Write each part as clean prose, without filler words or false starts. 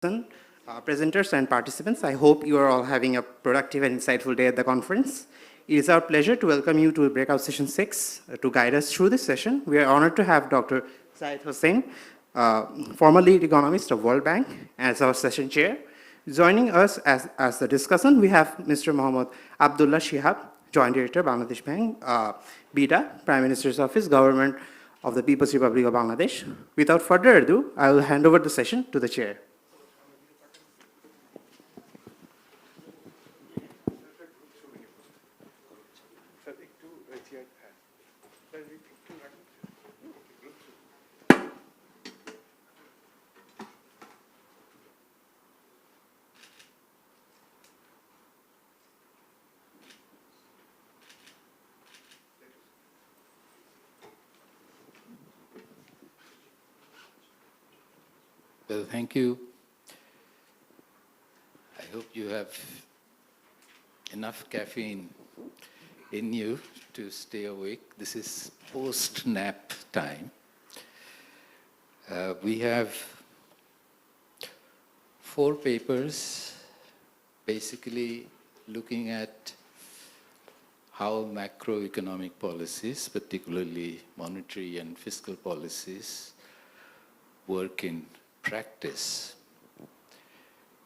Presenters and participants, I hope you are all having a productive and insightful day at the conference. It is our pleasure to welcome you to Breakout Session 6. To guide us through this session, we are honored to have Dr. Zaid Hussain, former lead economist of World Bank, as our session chair. Joining us as the discussant, we have Mr. Mohammad Abdullah Shihab, Joint Director, Bangladesh Bank, BITA, Prime Minister's Office, Government of the People's Republic of Bangladesh. Without further ado, I will hand over the session to the chair. Well, thank you. I hope you have enough caffeine in you to stay awake. This is post-nap time. We have 4 papers basically looking at how macroeconomic policies, particularly monetary and fiscal policies, work in practice.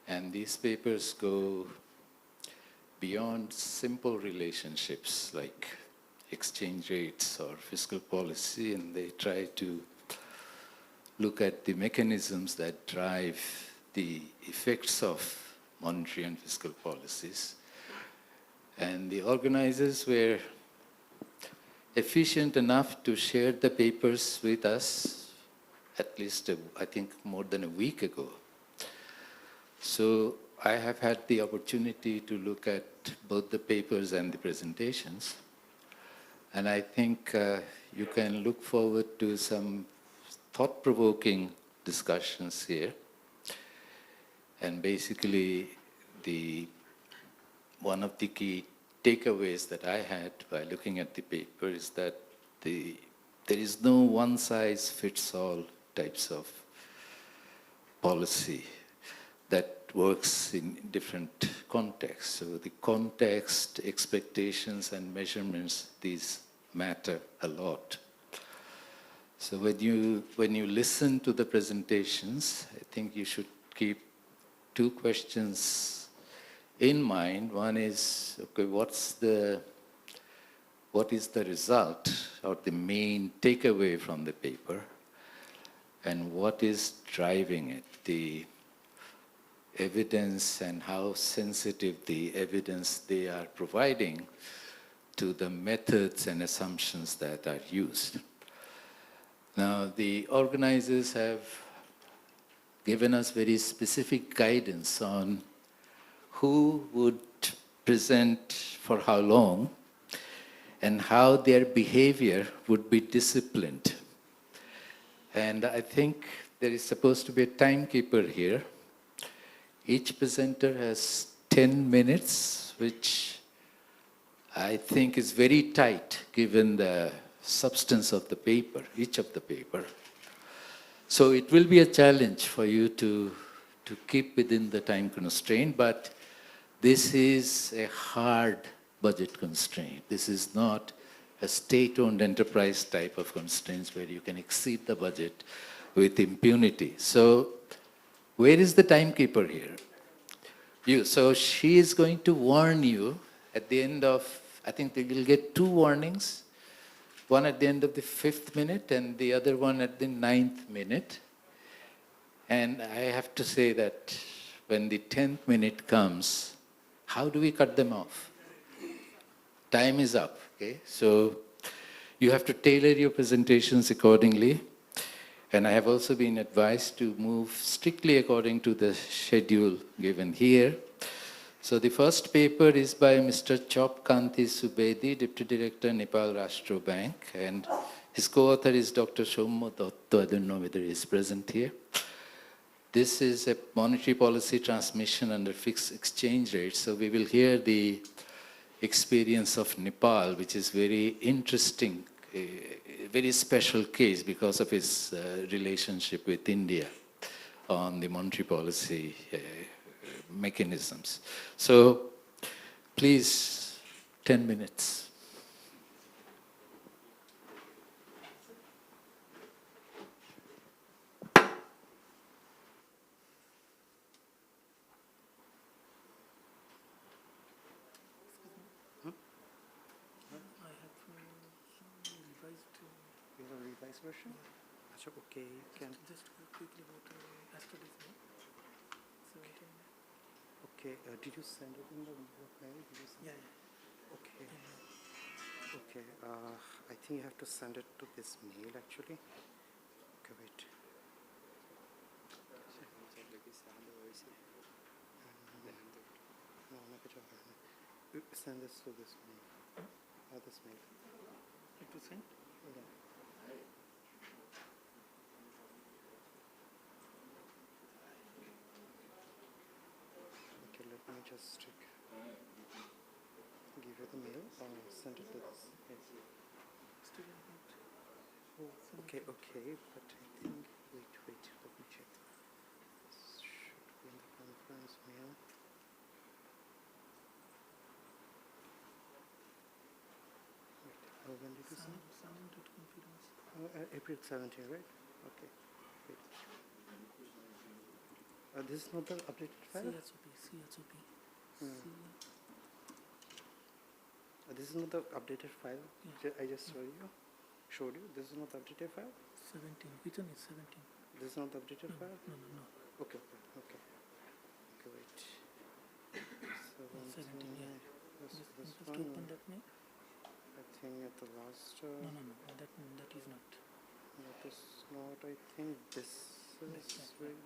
And these papers go beyond simple relationships like exchange rates or fiscal policy, and they try to look at the mechanisms that drive the effects of monetary and fiscal policies. And the organizers were efficient enough to share the papers with us at least, I think, more than a week ago. So I have had the opportunity to look at both the papers and the presentations. And I think you can look forward to some thought-provoking discussions here. And basically, one of the key takeaways that I had by looking at the paper is that there is no one-size-fits-all types of policy that works in different contexts. So the context, expectations, and measurements, these matter a lot. So when you listen to the presentations, I think you should keep 2 questions in mind. One is, okay, what is the result or the main takeaway from the paper? And what is driving it? The evidence and how sensitive the evidence they are providing to the methods and assumptions that are used. Now, the organizers have given us very specific guidance on who would present for how long and how their behavior would be disciplined. And I think there is supposed to be a timekeeper here. Each presenter has 10 minutes, which I think is very tight given the substance of the paper, each of the paper. So it will be a challenge for you to keep within the time constraint, but this is a hard budget constraint. This is not a state-owned enterprise type of constraints where you can exceed the budget with impunity. So where is the timekeeper here? So she is going to warn you at the end of, I think they will get 2 warnings, one at the end of the 5th minute and the other one at the 9th minute. And I have to say that when the 10th minute comes, how do we cut them off? Time is up, okay? So you have to tailor your presentations accordingly. And I have also been advised to move strictly according to the schedule given here. So the first paper is by Mr. Chop Kanti Subedi, Deputy Director, Nepal Rashtra Bank. And his co-author is Dr. Soumya Dotto. I don't know whether he's present here. This is a monetary policy transmission under fixed exchange rates. So we will hear the experience of Nepal, which is very interesting, a very special case because of its relationship with India. on the monetary policy mechanisms. So please, 10 minutes. You have a revised version? Okay, you can. Just quickly about yesterday's mail. Okay, did you send it in the mail? Did you send Yeah, it? Okay. Okay, I think you have to send it to this mail actually. Okay, wait. No, send this to this mail. This mail. It was sent? Yeah. Okay, let me just check. Give you the mail or send it to this. Yes. Still not. Oh, okay, okay, but I think, wait, let me check. This should be in the conference mail. Wait, when did you send? April 17, right? Okay. Wait. This is not the updated file? CHOP. This is not the updated file. Yeah. I just showed you. This is not the updated file. 17. Which one is 17? This is not the updated No, file. no. Okay. Wait. 17, yeah. This Just one. open that mail. I think at the last. No. That is not. That is not. I think this is back. Just Wait.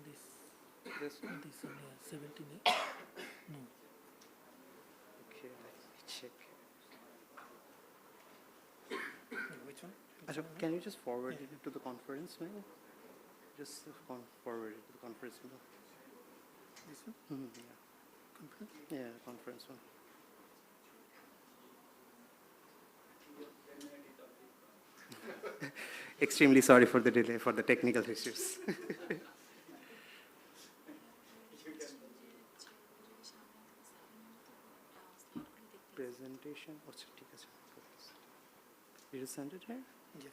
this This one. This one, yeah. 17. No. Okay, let me check. Which one? Can you just forward Yeah. it to the conference mail? Just forward it to the conference mail. This one? Yeah. Conference? Yeah, conference one. Extremely sorry for the delay, for the technical issues. Presentation. Did you send it here? Yeah.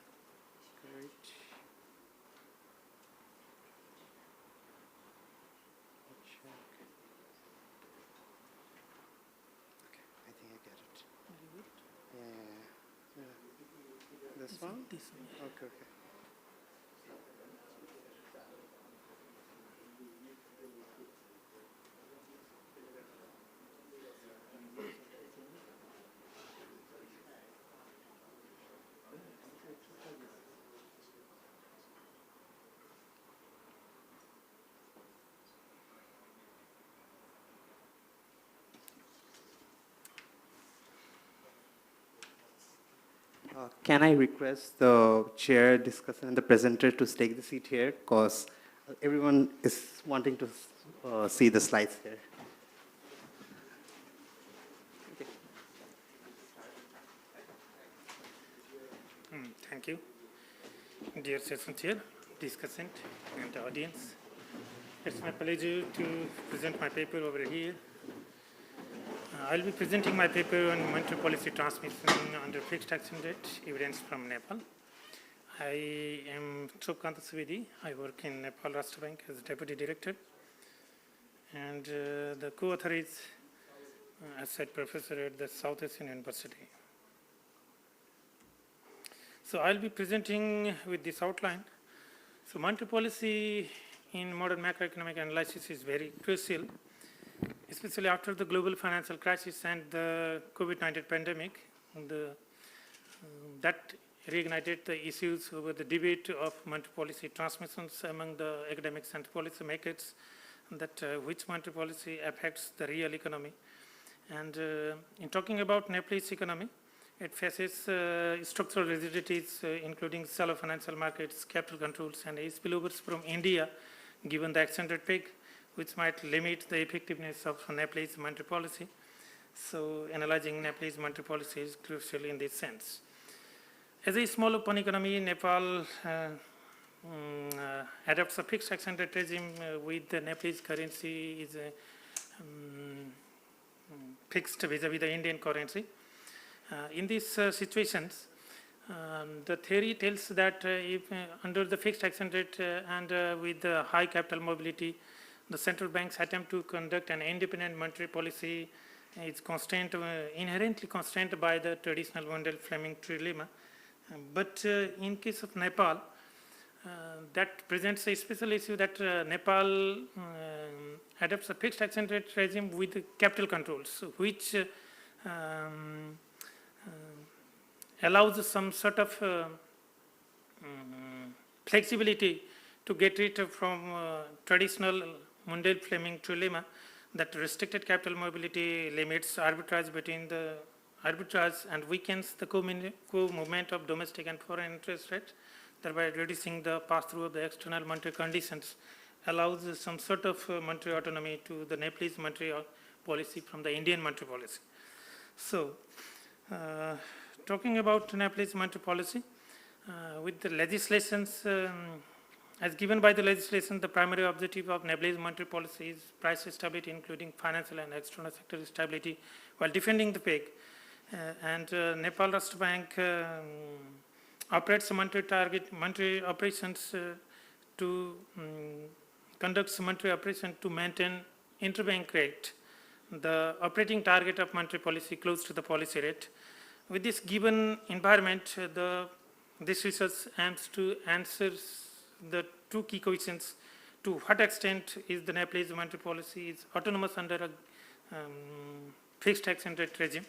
Great. Check. Okay, I think I get it. Very good. Yeah. This one? This one. Yeah. Okay. Can I request the chair, discussant, and the presenter to take the seat here? Because everyone is wanting to see the slides here. Okay. Thank you. Dear session chair, discussant, and audience. It's my pleasure to present my paper over here. I'll be presenting my paper on monetary policy transmission under fixed action rate, evidence from Nepal. I am Chopkanta Swedi. I work in Nepal Rashtra Bank as Deputy Director. And the co-author is Associate Professor at the South Asian University. So I'll be presenting with this outline. So monetary policy in modern macroeconomic analysis is very crucial, especially after the global financial crisis and the COVID-19 pandemic. That reignited the issues over the debate of monetary policy transmissions among the academics and policy makers, that which monetary policy affects the real economy. And in talking about Nepalese economy, it faces structural rigidities, including shallow financial markets, capital controls, and spillovers from India, given the exchange rate peg, which might limit the effectiveness of Nepalese monetary policy. So analyzing Nepalese monetary policy is crucial in this sense. As a small open economy, Nepal adopts a fixed exchange rate regime with the Nepalese currency is fixed vis-a-vis the Indian currency. In these situations, the theory tells that if under the fixed exchange rate and with the high capital mobility, the central banks attempt to conduct an independent monetary policy is constrained, inherently constrained by the traditional Wendell-Fleming trilemma. But in case of Nepal, that presents a special issue that Nepal adopts a fixed exchange rate regime with capital controls, which allows some sort of flexibility to get rid from traditional Mundell-Fleming trilemma that restricted capital mobility limits arbitrage between the arbitrage and weakens the co-movement of domestic and foreign interest rates, thereby reducing the pass-through of the external monetary conditions, allows some sort of monetary autonomy to the Nepalese monetary policy from the Indian monetary policy. So, talking about Nepalese monetary policy, with the legislations, as given by the legislation, the primary objective of Nepalese monetary policy is price stability, including financial and external sector stability, while defending the peg. And Nepal Rashtra Bank operates monetary operations to conducts monetary operation to maintain interbank rate, the operating target of monetary policy close to the policy rate. With this given environment, this research aims to answer the two key questions: to what extent is the Nepalese monetary policy is autonomous under a fixed exchange rate regime,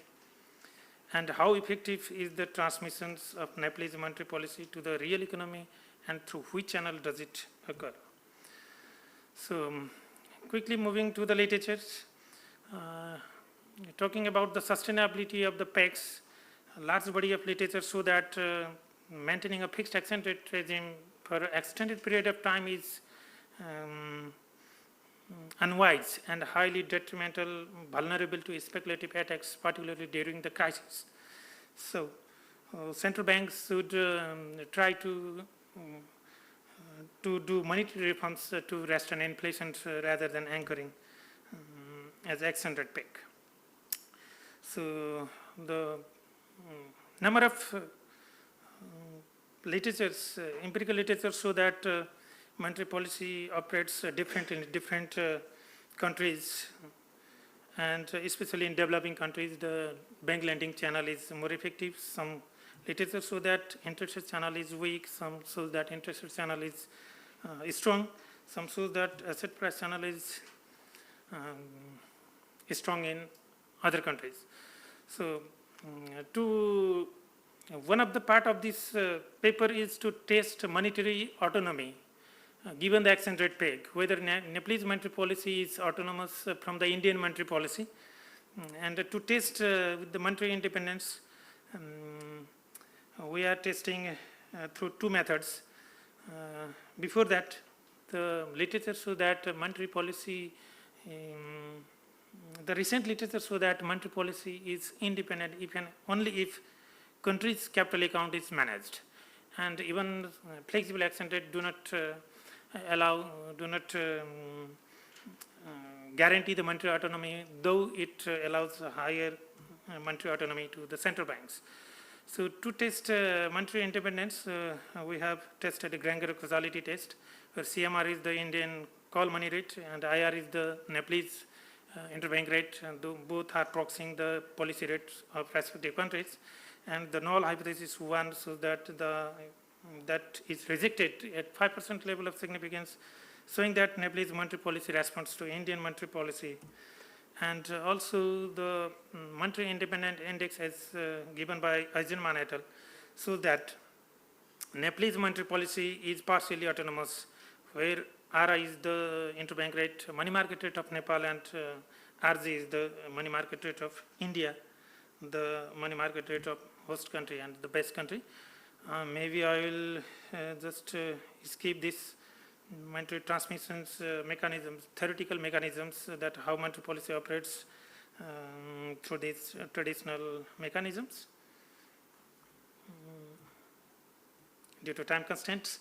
and how effective is the transmissions of Nepalese monetary policy to the real economy, and through which channel does it occur. So, quickly moving to the literature, talking about the sustainability of the pegs, a large body of literature show that maintaining a fixed exchange rate regime for an extended period of time is unwise and highly detrimental, vulnerable to speculative attacks, particularly during the crisis. So, central banks should try to do monetary reforms to restrain inflation rather than anchoring as exchange rate peg. So, the number of literatures, empirical literature show that monetary policy operates differently in different countries, and especially in developing countries, the bank lending channel is more effective. Some literature show that interest rate channel is weak, some show that interest rate channel is strong, some show that asset price channel is strong in other countries. So, one of the part of this paper is to test monetary autonomy given the exchange rate peg, whether Nepalese monetary policy is autonomous from the Indian monetary policy, and to test with the monetary independence, we are testing through two methods. Before that, the literature show that monetary policy, the recent literature show that monetary policy is independent only if country's capital account is managed, and even flexible exchange rate do not guarantee the monetary autonomy, though it allows a higher monetary autonomy to the central banks. So, to test monetary independence, we have tested a granular causality test, where CMR is the Indian call money rate and IR is the Nepalese interbank rate, and both are proxying the policy rates of respective countries. And the null hypothesis 1 so that that is rejected at 5% level of significance, showing that Nepalese monetary policy responds to Indian monetary policy. And also the monetary independent index as given by Eisenman et al. So that Nepalese monetary policy is partially autonomous, where RI is the interbank rate, money market rate of Nepal, and RG is the money market rate of India, the money market rate of host country and the best country. Maybe I will just skip this monetary transmissions mechanisms, theoretical mechanisms that how monetary policy operates through these traditional mechanisms. due to time constraints.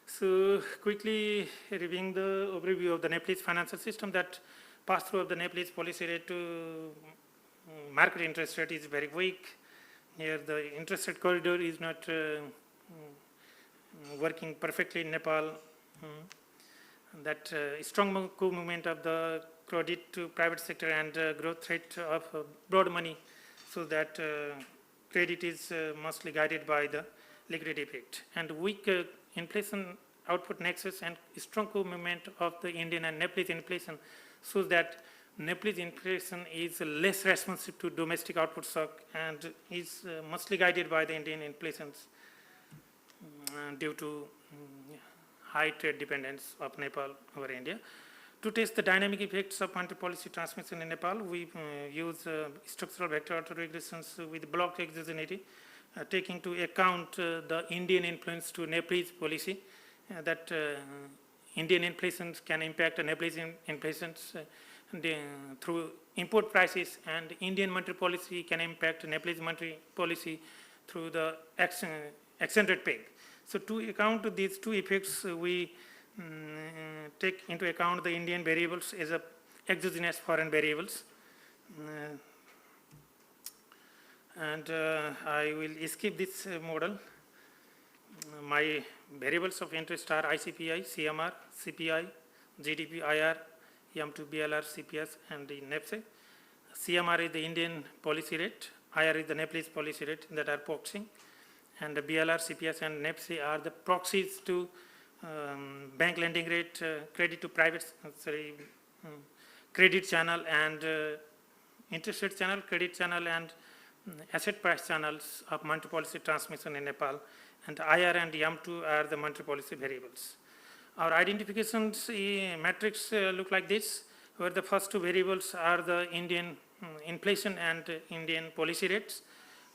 So quickly reviewing the overview of the Nepalese financial system, that pass-through of the Nepalese policy rate to market interest rate is very weak. Here the interest rate corridor is not working perfectly in Nepal. That strong movement of the credit to private sector and growth rate of broad money, so that credit is mostly guided by the liquidity effect. And weak inflation output nexus and strong movement of the Indian and Nepalese inflation, shows that Nepalese inflation is less responsive to domestic output shock and is mostly guided by the Indian inflations due to high trade dependence of Nepal over India. To test the dynamic effects of monetary policy transmission in Nepal, we use structural vector autoregulations with block exogeneity, taking into account the Indian influence to Nepalese policy, that Indian inflation can impact Nepalese inflations through import prices, and Indian monetary policy can impact Nepalese monetary policy through the exchange rate peg. So to account these two effects, we take into account the Indian variables as a exogenous foreign variables. And I will skip this model. My variables of interest are ICPI, CMR, CPI, GDP, IR, M2, BLR, CPS, and the NEPSE. CMR is the Indian policy rate, IR is the Nepalese policy rate that are proxying, and the BLR, CPS, and NEPSE are the proxies to bank lending rate, credit to private, credit channel, and interest rate channel, credit channel, and asset price channels of monetary policy transmission in Nepal. And IR and M2 are the monetary policy variables. Our identifications metrics look like this, where the first two variables are the Indian inflation and Indian policy rates.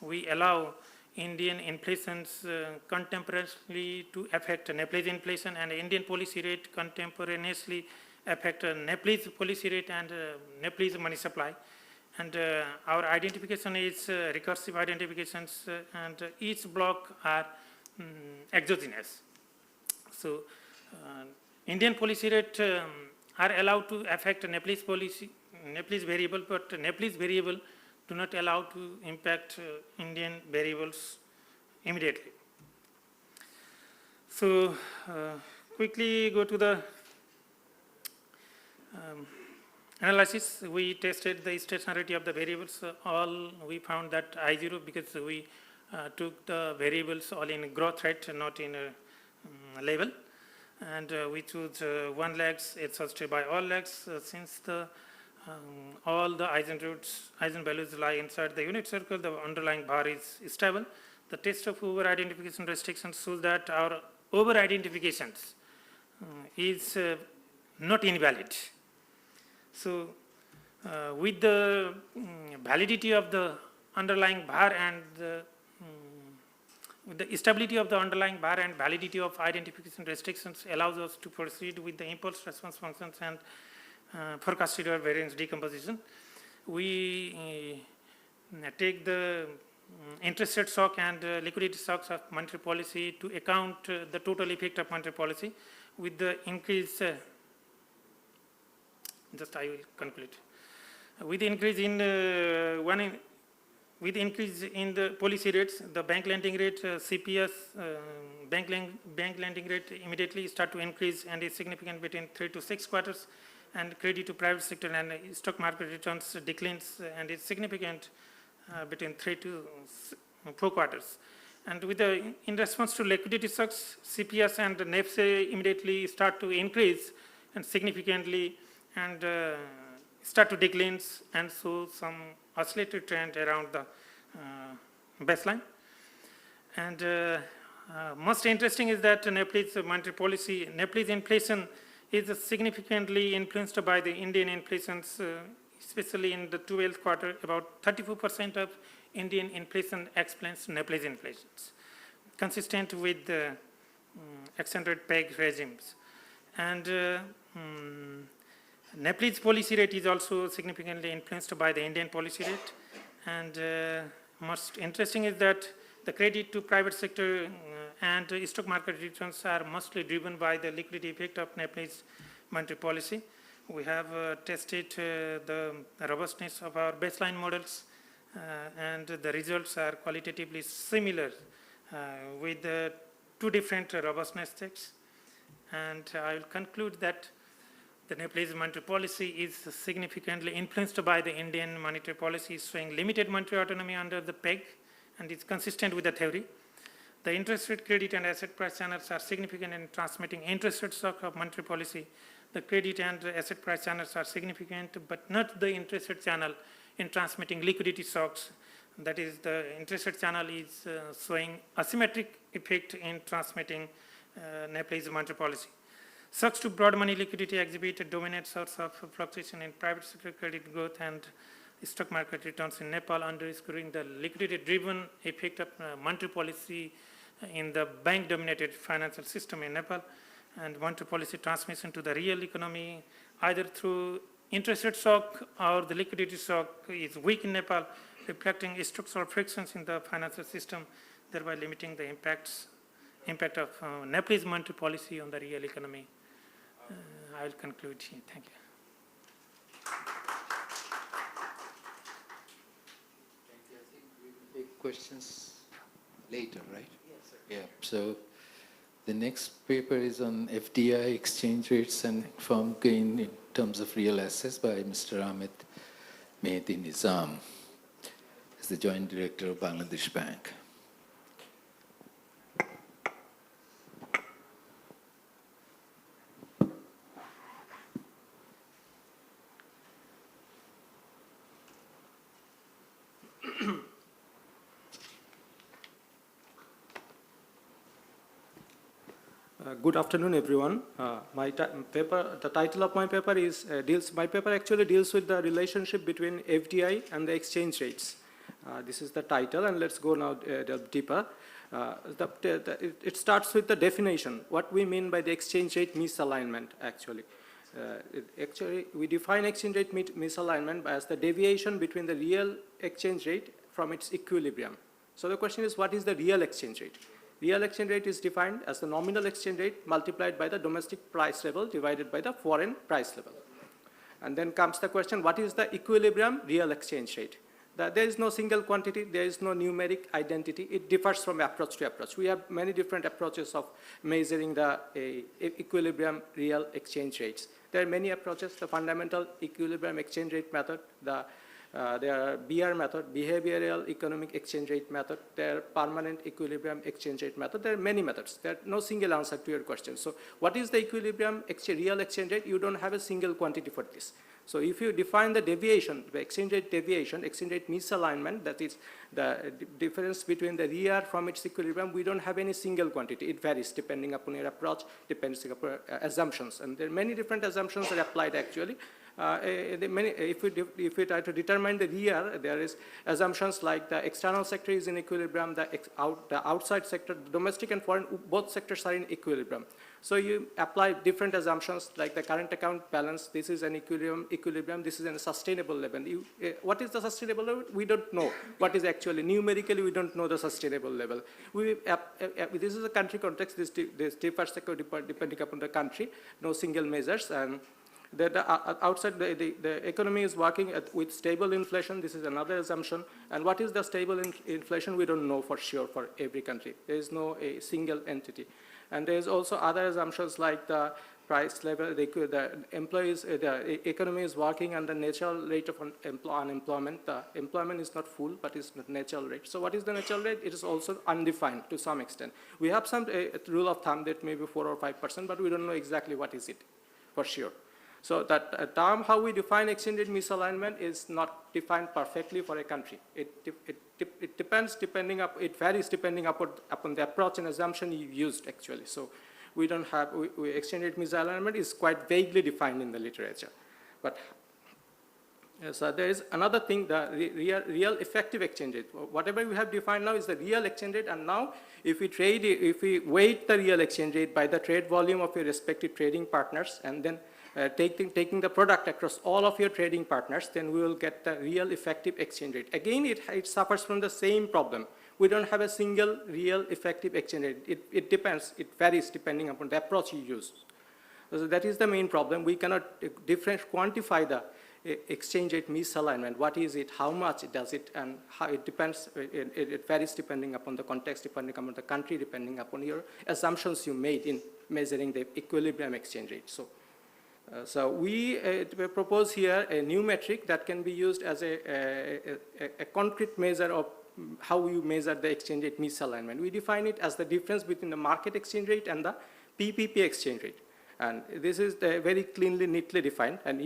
We allow Indian inflations contemporaneously to affect Nepalese inflation, and Indian policy rate contemporaneously affect Nepalese policy rate and Nepalese money supply. And our identification is recursive identifications, and each block are exogenous. So Indian policy rate are allowed to affect Nepalese policy, Nepalese variable, but Nepalese variable do not allow to impact Indian variables immediately. So quickly go to the analysis. We tested the stationarity of the variables. All we found that I0, because we took the variables all in growth rate, not in level. And we choose one legs associated by all legs, since the all the eigenvalues lie inside the unit circle, the underlying bar is stable. The test of over-identification restrictions shows that our over-identifications is not invalid. So with the validity of the underlying bar and with the stability of the underlying bar and validity of identification restrictions allows us to proceed with the impulse response functions and forecasted or variance decomposition. We take the interest rate shock and liquidity shocks of monetary policy to account the total effect of monetary policy with the increase, just I will conclude. With the increase in with increase in the policy rates, the bank lending rate, CPS, bank lending rate immediately start to increase and is significant between 3 to 6 quarters, and credit to private sector and stock market returns declines and is significant between 3 to 4 quarters. And with the, in response to liquidity shocks, CPS and NEPSE immediately start to increase and significantly and start to decline and show some oscillatory trend around the baseline. And most interesting is that Nepalese monetary policy, Nepalese inflation is significantly influenced by the Indian inflations, especially in the 12th quarter. About 34% of Indian inflation explains Nepalese inflations, consistent with the exchange rate peg regimes. And Nepalese policy rate is also significantly influenced by the Indian policy rate. And most interesting is that the credit to private sector and stock market returns are mostly driven by the liquidity effect of Nepalese monetary policy. We have tested the robustness of our baseline models, and the results are qualitatively similar with two different robustness checks. And I will conclude that the Nepalese monetary policy is significantly influenced by the Indian monetary policy, showing limited monetary autonomy under the PEG, and is consistent with the theory. The interest rate, credit, and asset price channels are significant in transmitting interest rate shock of monetary policy. The credit and asset price channels are significant, but not the interest rate channel in transmitting liquidity shocks. That is, the interest rate channel is showing asymmetric effect in transmitting Nepalese monetary policy. Shocks to broad money liquidity exhibit a dominant source of fluctuation in private sector credit growth and stock market returns in Nepal, underscoring the liquidity-driven effect of monetary policy in the bank-dominated financial system in Nepal, and monetary policy transmission to the real economy, either through interest rate shock or the liquidity shock, is weak in Nepal, reflecting structural frictions in the financial system, thereby limiting the impact of Nepalese monetary policy on the real economy. I will conclude here. Thank you. Take questions later, right? Yes, sir. Yeah. So the next paper is on FDI, exchange rates and firm gain in terms of real assets, by Mr. Ahmed Mehdi Nizam, as the Joint Director of Bangladesh Bank. Good afternoon, everyone. The title of my paper is actually deals with the relationship between FDI and the exchange rates. This is the title, and let's go now delve deeper. It starts with the definition. What we mean by the exchange rate misalignment, actually. We define exchange rate misalignment as the deviation between the real exchange rate from its equilibrium. So the question is, what is the real exchange rate? Real exchange rate is defined as the nominal exchange rate multiplied by the domestic price level divided by the foreign price level. And then comes the question, what is the equilibrium real exchange rate? There is no single quantity, there is no numeric identity. It differs from approach to approach. We have many different approaches of measuring the equilibrium real exchange rates. There are many approaches: the fundamental equilibrium exchange rate method, there are BR method, behavioral economic exchange rate method, there are permanent equilibrium exchange rate method. There are many methods. There are no single answer to your question. So what is the equilibrium real exchange rate? You don't have a single quantity for this. So if you define the deviation, the exchange rate deviation, exchange rate misalignment, that is the difference between the real from its equilibrium, we don't have any single quantity. It varies depending upon your approach, depends upon assumptions. And there are many different assumptions that are applied actually. If we try to determine the real, there is assumptions like the external sector is in equilibrium, the outside sector, the domestic and foreign, both sectors are in equilibrium. So you apply different assumptions like the current account balance. This is an equilibrium. This is a sustainable level. What is the sustainable level? We don't know. What is actually numerically? We don't know the sustainable level. This is a country context. This differs depending upon the country. No single measures. And outside the economy is working with stable inflation. This is another assumption. And what is the stable inflation? We don't know for sure for every country. There is no a single entity. And there is also other assumptions like the price level, the employees, the economy is working and the natural rate of unemployment. The employment is not full, but it's not natural rate. So what is the natural rate? It is also undefined to some extent. We have some rule of thumb that may be 4 or 5%, but we don't know exactly what is it for sure. So that term, how we define exchange rate misalignment, is not defined perfectly for a country. It depends it varies depending upon the approach and assumption you used actually. So we don't have, exchange rate misalignment is quite vaguely defined in the literature. But so there is another thing, the real effective exchange rate. Whatever we have defined now is the real exchange rate, and now if we weight the real exchange rate by the trade volume of your respective trading partners, and then taking the product across all of your trading partners, then we will get the real effective exchange rate. Again, it suffers from the same problem. we don't have a single real effective exchange rate. It depends, it varies depending upon the approach you use. So that is the main problem. We cannot quantify the exchange rate misalignment. What is it, how much does it, and how it depends, it varies depending upon the context, depending upon the country, depending upon your assumptions you made in measuring the equilibrium exchange rate. So we propose here a new metric that can be used as a concrete measure of how you measure the exchange rate misalignment. We define it as the difference between the market exchange rate and the PPP exchange rate. And this is very cleanly, neatly defined, and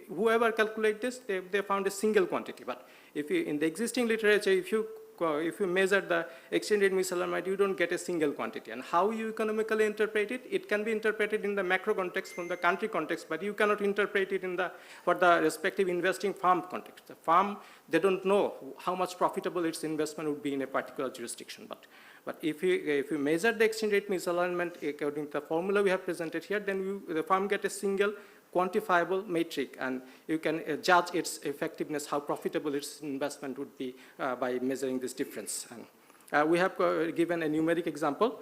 whoever calculate this, they found a single quantity. But if you, in the existing literature, if you measure the exchange rate misalignment, you don't get a single quantity. And how you economically interpret it, it can be interpreted in the macro context from the country context, but you cannot interpret it for the respective investing firm context. The firm, they don't know how much profitable its investment would be in a particular jurisdiction. But if you measure the exchange rate misalignment according to the formula we have presented here, then the firm get a single quantifiable metric, and you can judge its effectiveness, how profitable its investment would be by measuring this difference. And we have given a numeric example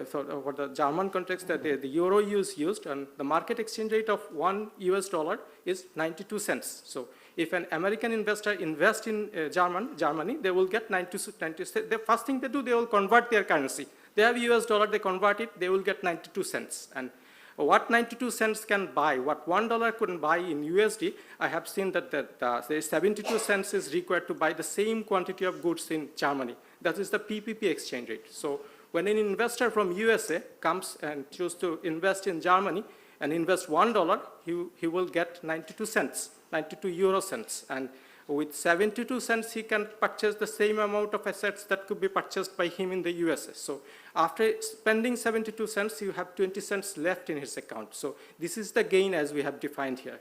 for the German context that the euro is used, and the market exchange rate of $1 is 92 cents. So if an American investor invests in Germany, they will get 92 cents. The first thing they do, they will convert their currency. They have US dollar, they convert it, they will get 92 cents. And what 92 cents can buy, what $1 couldn't buy in USD, I have seen that the 72 cents is required to buy the same quantity of goods in Germany. That is the PPP exchange rate. So when an investor from USA comes and chooses to invest in Germany and invest $1, he will get 92 cents, 92 euro cents. And with 72 cents, he can purchase the same amount of assets that could be purchased by him in the USA. So after spending 72 cents, you have 20 cents left in his account. So this is the gain as we have defined here.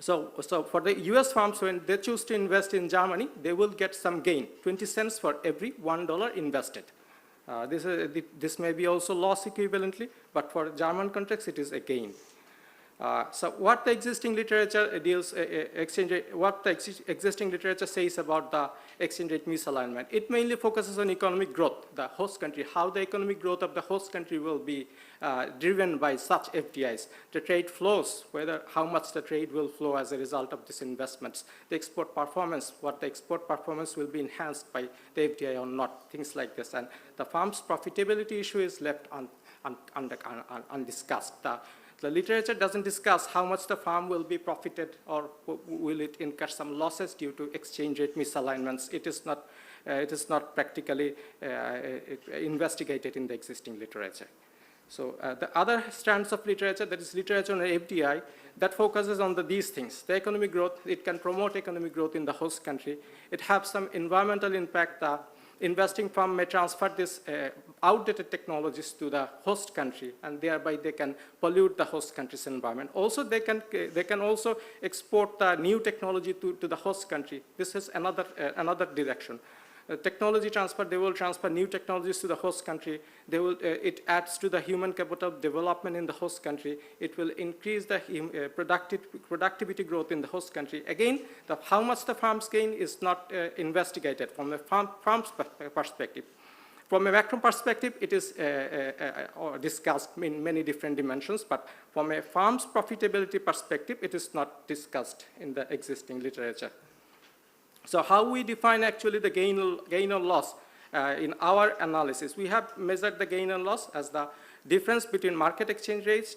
So for the US firms, when they choose to invest in Germany, they will get some gain, 20 cents for every $1 invested. This may be also loss equivalently, but for German context, it is a gain. So what the existing literature deals, what the existing literature says about the exchange rate misalignment, it mainly focuses on economic growth, the host country, how the economic growth of the host country will be driven by such FDIs. The trade flows, how much the trade will flow as a result of these investments. The export performance, what the export performance will be enhanced by the FDI or not, things like this. And the firm's profitability issue is left undiscussed. The literature doesn't discuss how much the firm will be profited or will it incur some losses due to exchange rate misalignments. It is not practically investigated in the existing literature. So the other strands of literature, that is literature on FDI, that focuses on these things. The economic growth, it can promote economic growth in the host country. It has some environmental impact. Investing firm may transfer these outdated technologies to the host country, and thereby they can pollute the host country's environment. Also, they can also export the new technology to the host country. This is another direction. Technology transfer, they will transfer new technologies to the host country. It adds to the human capital development in the host country. It will increase the productivity growth in the host country. Again, how much the firms gain is not investigated from the firm's perspective. From a macro perspective, it is discussed in many different dimensions, but from a firm's profitability perspective, it is not discussed in the existing literature. So how we define actually the gain or loss in our analysis? We have measured the gain and loss as the difference between market exchange rates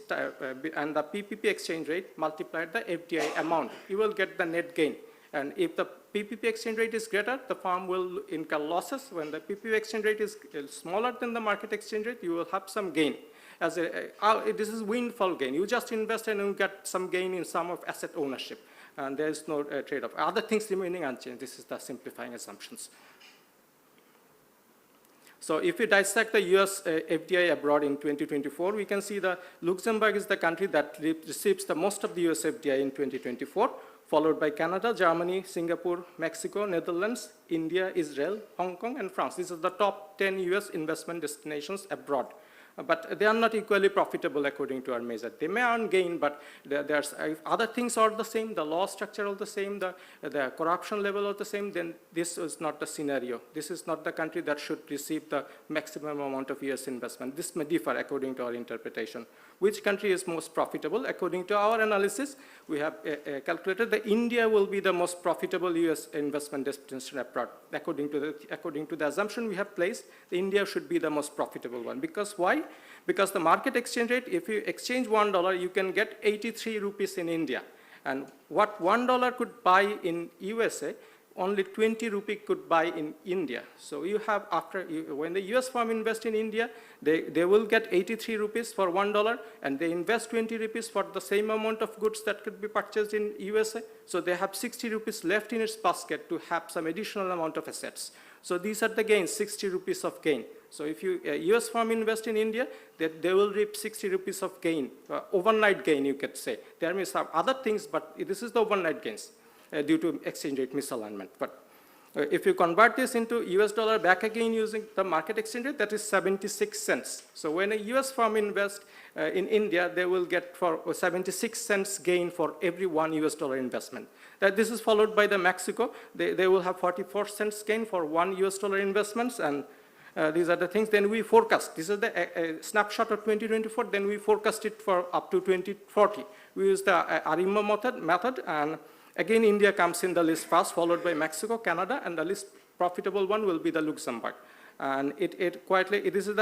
and the PPP exchange rate multiplied the FDI amount. You will get the net gain. And if the PPP exchange rate is greater, the firm will incur losses. When the PPP exchange rate is smaller than the market exchange rate, you will have some gain. This is windfall gain. You just invest and you get some gain in some of asset ownership. And there is no trade-off. Other things remaining unchanged. This is the simplifying assumptions. So if we dissect the US FDI abroad in 2024, we can see that Luxembourg is the country that receives the most of the US FDI in 2024, followed by Canada, Germany, Singapore, Mexico, Netherlands, India, Israel, Hong Kong, and France. These are the top 10 US investment destinations abroad. but they are not equally profitable according to our measure. They may earn gain, but there's, if other things are the same, the law structure are the same, the corruption level are the same, then this is not the scenario. This is not the country that should receive the maximum amount of US investment. This may differ according to our interpretation. Which country is most profitable? According to our analysis, we have calculated that India will be the most profitable US investment destination abroad. According to the assumption we have placed, India should be the most profitable one. Because why? Because the market exchange rate, if you exchange $1, you can get 83 rupees in India. And what $1 could buy in USA, only 20 rupee could buy in India. So you have, when the US firm invest in India, they will get 83 rupees for $1, and they invest 20 rupees for the same amount of goods that could be purchased in USA. So they have 60 rupees left in its basket to have some additional amount of assets. So these are the gains, 60 rupees of gain. So if you, US firm invest in India, they will reap 60 rupees of gain, overnight gain you could say. There may be some other things, but this is the overnight gains. Due to exchange rate misalignment. But if you convert this into US dollar back again using the market exchange rate, that is 76 cents. So when a US firm invests in India, they will get for 76 cents gain for every one US dollar investment. This is followed by the Mexico. They will have 44 cents gain for one US dollar investments, and these are the things. Then we forecast. This is the snapshot of 2024. Then we forecast it for up to 2040. We use the ARIMA method, and again, India comes in the list first, followed by Mexico, Canada, and the least profitable one will be the Luxembourg. And this is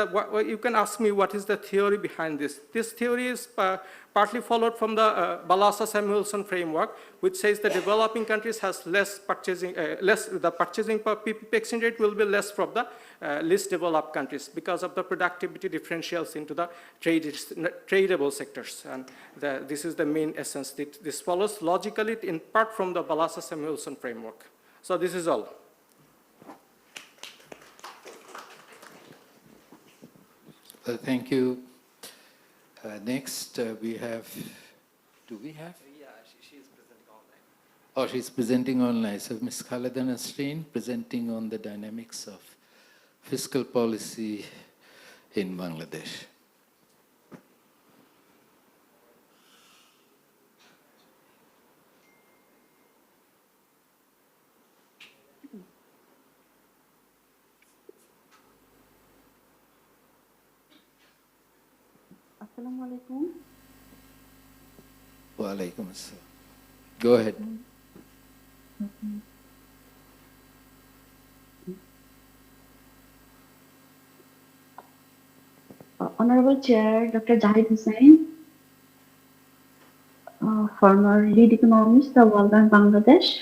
you can ask me what is the theory behind this. This theory is partly followed from the Balassa-Samuelson framework, which says the developing countries has less purchasing, the purchasing per PPP exchange rate will be less from the least developed countries because of the productivity differentials into the tradable sectors. And this is the main essence. This follows logically in part from the Balassa-Samuelson framework. So this is all. Well, thank you. Next, we have, do we have? Yeah, she is presenting online. Oh, she's presenting online. So Ms. Khaleda Nasreen presenting on the dynamics of fiscal policy in Bangladesh. Assalamu alaikum. Wa alaikum assalam. Go ahead. Honorable Chair, Dr. Zahid Hussain, former lead economist of World Bank Bangladesh,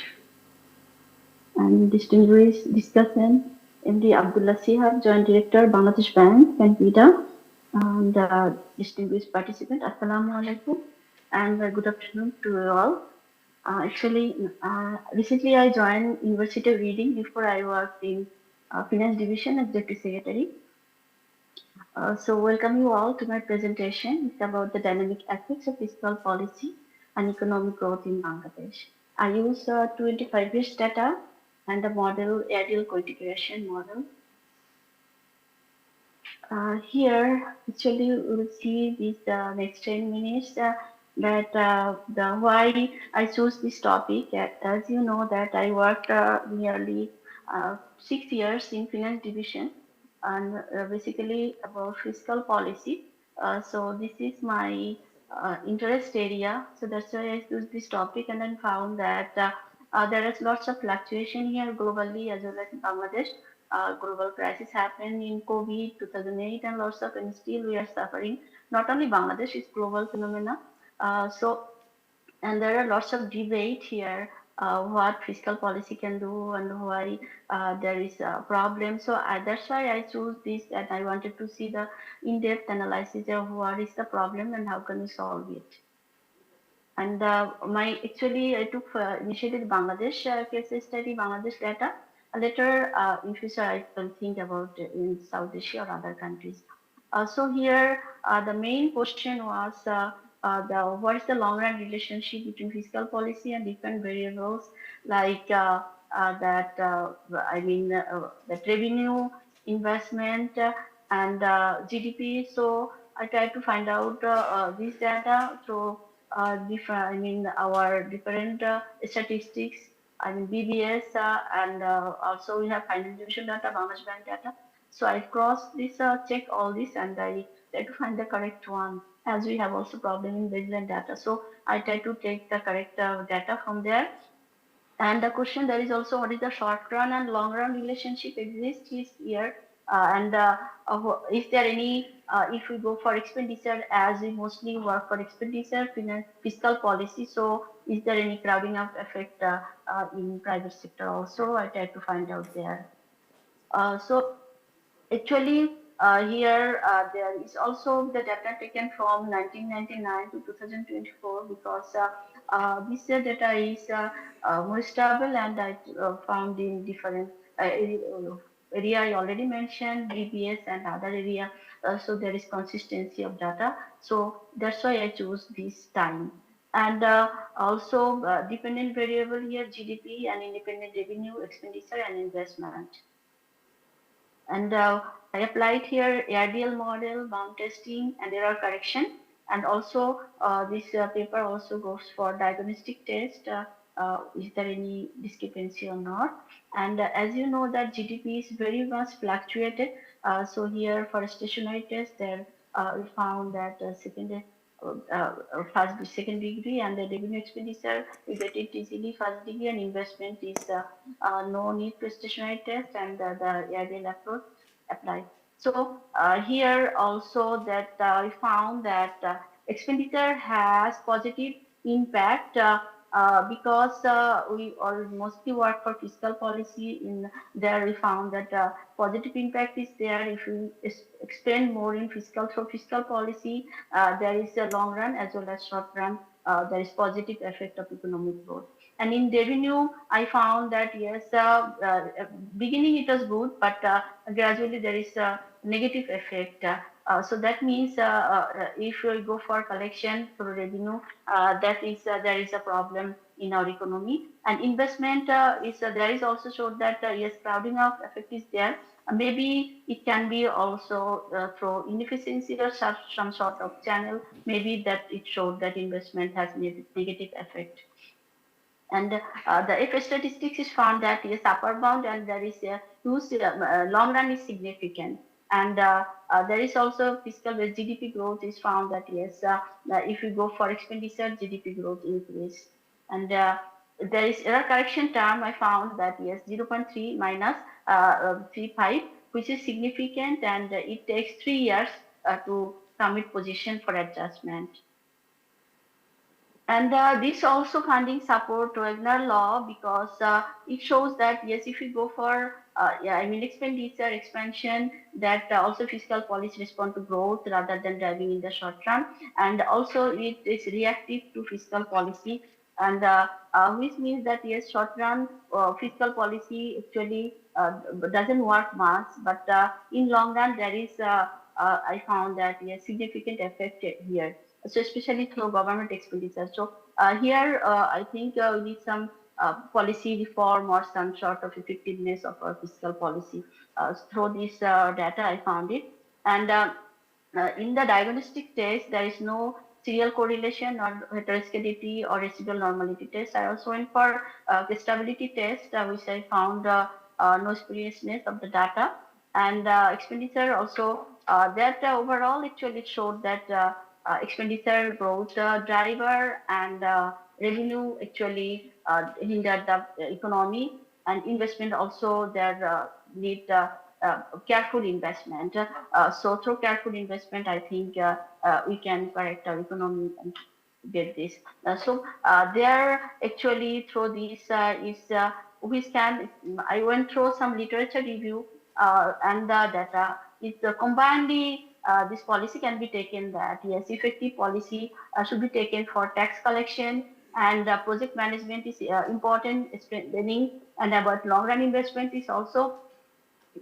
and distinguished discussant MD Abdullah Sihab, Joint Director, Bangladesh Bank, Canada, and distinguished participant, Assalamu alaikum, and good afternoon to you all. Recently I joined University of Reading. Before I worked in Finance Division as Deputy Secretary. So welcome you all to my presentation. It's about the dynamic effects of fiscal policy and economic growth in Bangladesh. I use 25 years data and the model, aerial co-integration model. Here, actually, we will see this next 10 minutes why I chose this topic. As you know that I worked nearly 6 years in Finance Division and basically about fiscal policy. So this is my interest area. So that's why I chose this topic and then found that there is lots of fluctuation here globally as well as in Bangladesh. Global crisis happened in COVID 2008 and lots of, and still we are suffering. Not only Bangladesh, it's global phenomena. And there are lots of debate here what fiscal policy can do and why there is a problem. So that's why I chose this, and I wanted to see the in-depth analysis of what is the problem and how can we solve it. And I took initiated Bangladesh case study, Bangladesh data. Later, in future, I will think about in South Asia or other countries. So here, the main question was what is the long-run relationship between fiscal policy and different variables like that revenue, investment, and GDP. So I try to find out this data through different, I mean, our different statistics, I mean, BBS, and also we have financial division data, Bangladesh Bank data. So I cross this, check all this, and I try to find the correct one, as we have also problem in baseline data. So I try to take the correct data from there. And the question there is also, what is the short run and long run relationship exists is here. And is there any, if we go for expenditure, as we mostly work for expenditure, fiscal policy, so is there any crowding out effect in private sector also? I try to find out there. So actually, here there is also the data taken from 1999 to 2024, because this data is more stable, and I found in different area I already mentioned, BBS and other area. So there is consistency of data. So that's why I choose this time. And also dependent variable here, GDP and independent revenue, expenditure and investment. And I applied here ARDL model, bound testing, and error correction. And also this paper also goes for diagnostic test. Is there any discrepancy or not? And as you know that GDP is very much fluctuated. So here for a stationary test, there we found that first, second degree, and the revenue expenditure, we get it easily first degree, and investment is no need to stationary test, and the ARDL approach applied. So here also that we found that expenditure has positive impact because we all mostly work for fiscal policy. In there we found that positive impact is there if we expend more in fiscal through fiscal policy. There is a long run as well as short run. There is positive effect of economic growth. And in revenue, I found that yes, beginning it was good, but gradually there is a negative effect. So that means if we go for collection through revenue, that is there is a problem in our economy. And investment is there is also showed that yes, crowding out effect is there. Maybe it can be also through inefficiency or some sort of channel. Maybe that it showed that investment has negative effect. And the if statistics is found that yes, upper bound, and there is a huge long run is significant. And there is also fiscal where GDP growth is found that yes, if you go for expenditure, GDP growth increase. And there is error correction term. I found that yes, 0.3 minus 35, which is significant, and it takes 3 years to commit position for adjustment. And this also funding support Wagner law, because it shows that yes, if you go for yeah, I mean expenditure expansion, that also fiscal policy respond to growth rather than driving in the short term, and also it is reactive to fiscal policy, and which means that yes, short run fiscal policy actually doesn't work much, but in long run there is I found that yes, significant effect here. So especially through government expenditure. So here, I think we need some policy reform or some sort of effectiveness of our fiscal policy. Through this data, I found it. And in the diagnostic test, there is no serial correlation or heteroscedity or residual normality test. I also went for stability test, which I found no seriousness of the data. And expenditure also, that overall actually showed that expenditure growth driver, and revenue actually hindered the economy, and investment also there need careful investment. So through careful investment, I think we can correct our economy and get this. So there actually through this which can, I went through some literature review and the data. It combinedly this policy can be taken that yes, effective policy should be taken for tax collection, and project management is important, spending, and about long run investment is also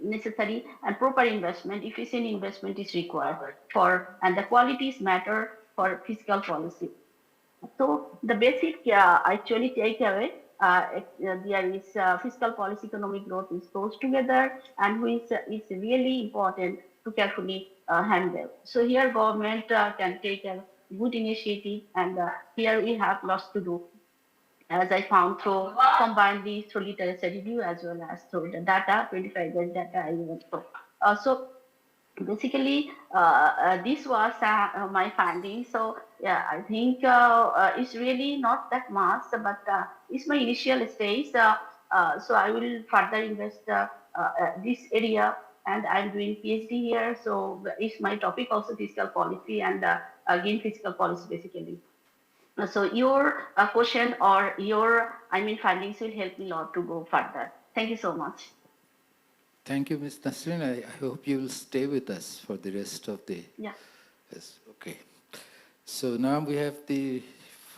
necessary, and proper investment, efficient investment is required for, and the qualities matter for fiscal policy. So the basic actually takeaway, there is fiscal policy, economic growth is close together, and which is really important to carefully handle. So here government can take a good initiative, and here we have lots to do, as I found through combinedly through literature review as well as through the data, 25 years data I went through. So basically, this was my finding. So yeah, I think it's really not that much, but it's my initial stage. So I will further invest this area, and I'm doing PhD here. So it's my topic also fiscal policy, and again fiscal policy basically. So your question or your, I mean, findings will help me a lot to go further. Thank you so much. Thank you, Ms. Nasrin. I hope you will stay with us for the rest of the... Yeah. Yes, okay. So now we have the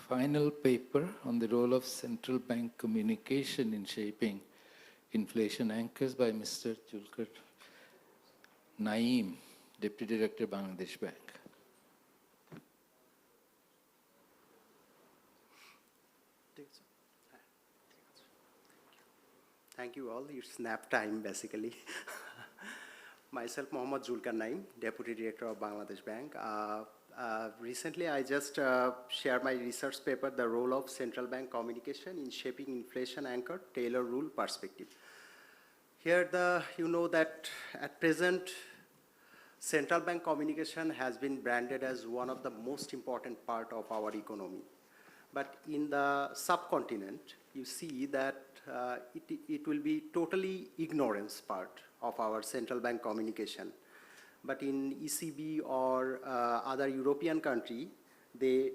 final paper on the role of central bank communication in shaping inflation anchors by Mr. Julkar Naeem, Deputy Director, Bangladesh Bank. Thank you all. It's nap time, basically. Myself, Mohammad Julkar Naeem, Deputy Director of Bangladesh Bank. Recently, I just shared my research paper, The Role of Central Bank Communication in Shaping Inflation Anchor, Taylor Rule Perspective. Here, you know that at present, central bank communication has been branded as one of the most important part of our economy. But in the subcontinent, you see that it will be totally ignorance part of our central bank communication. But in ECB or other European country, they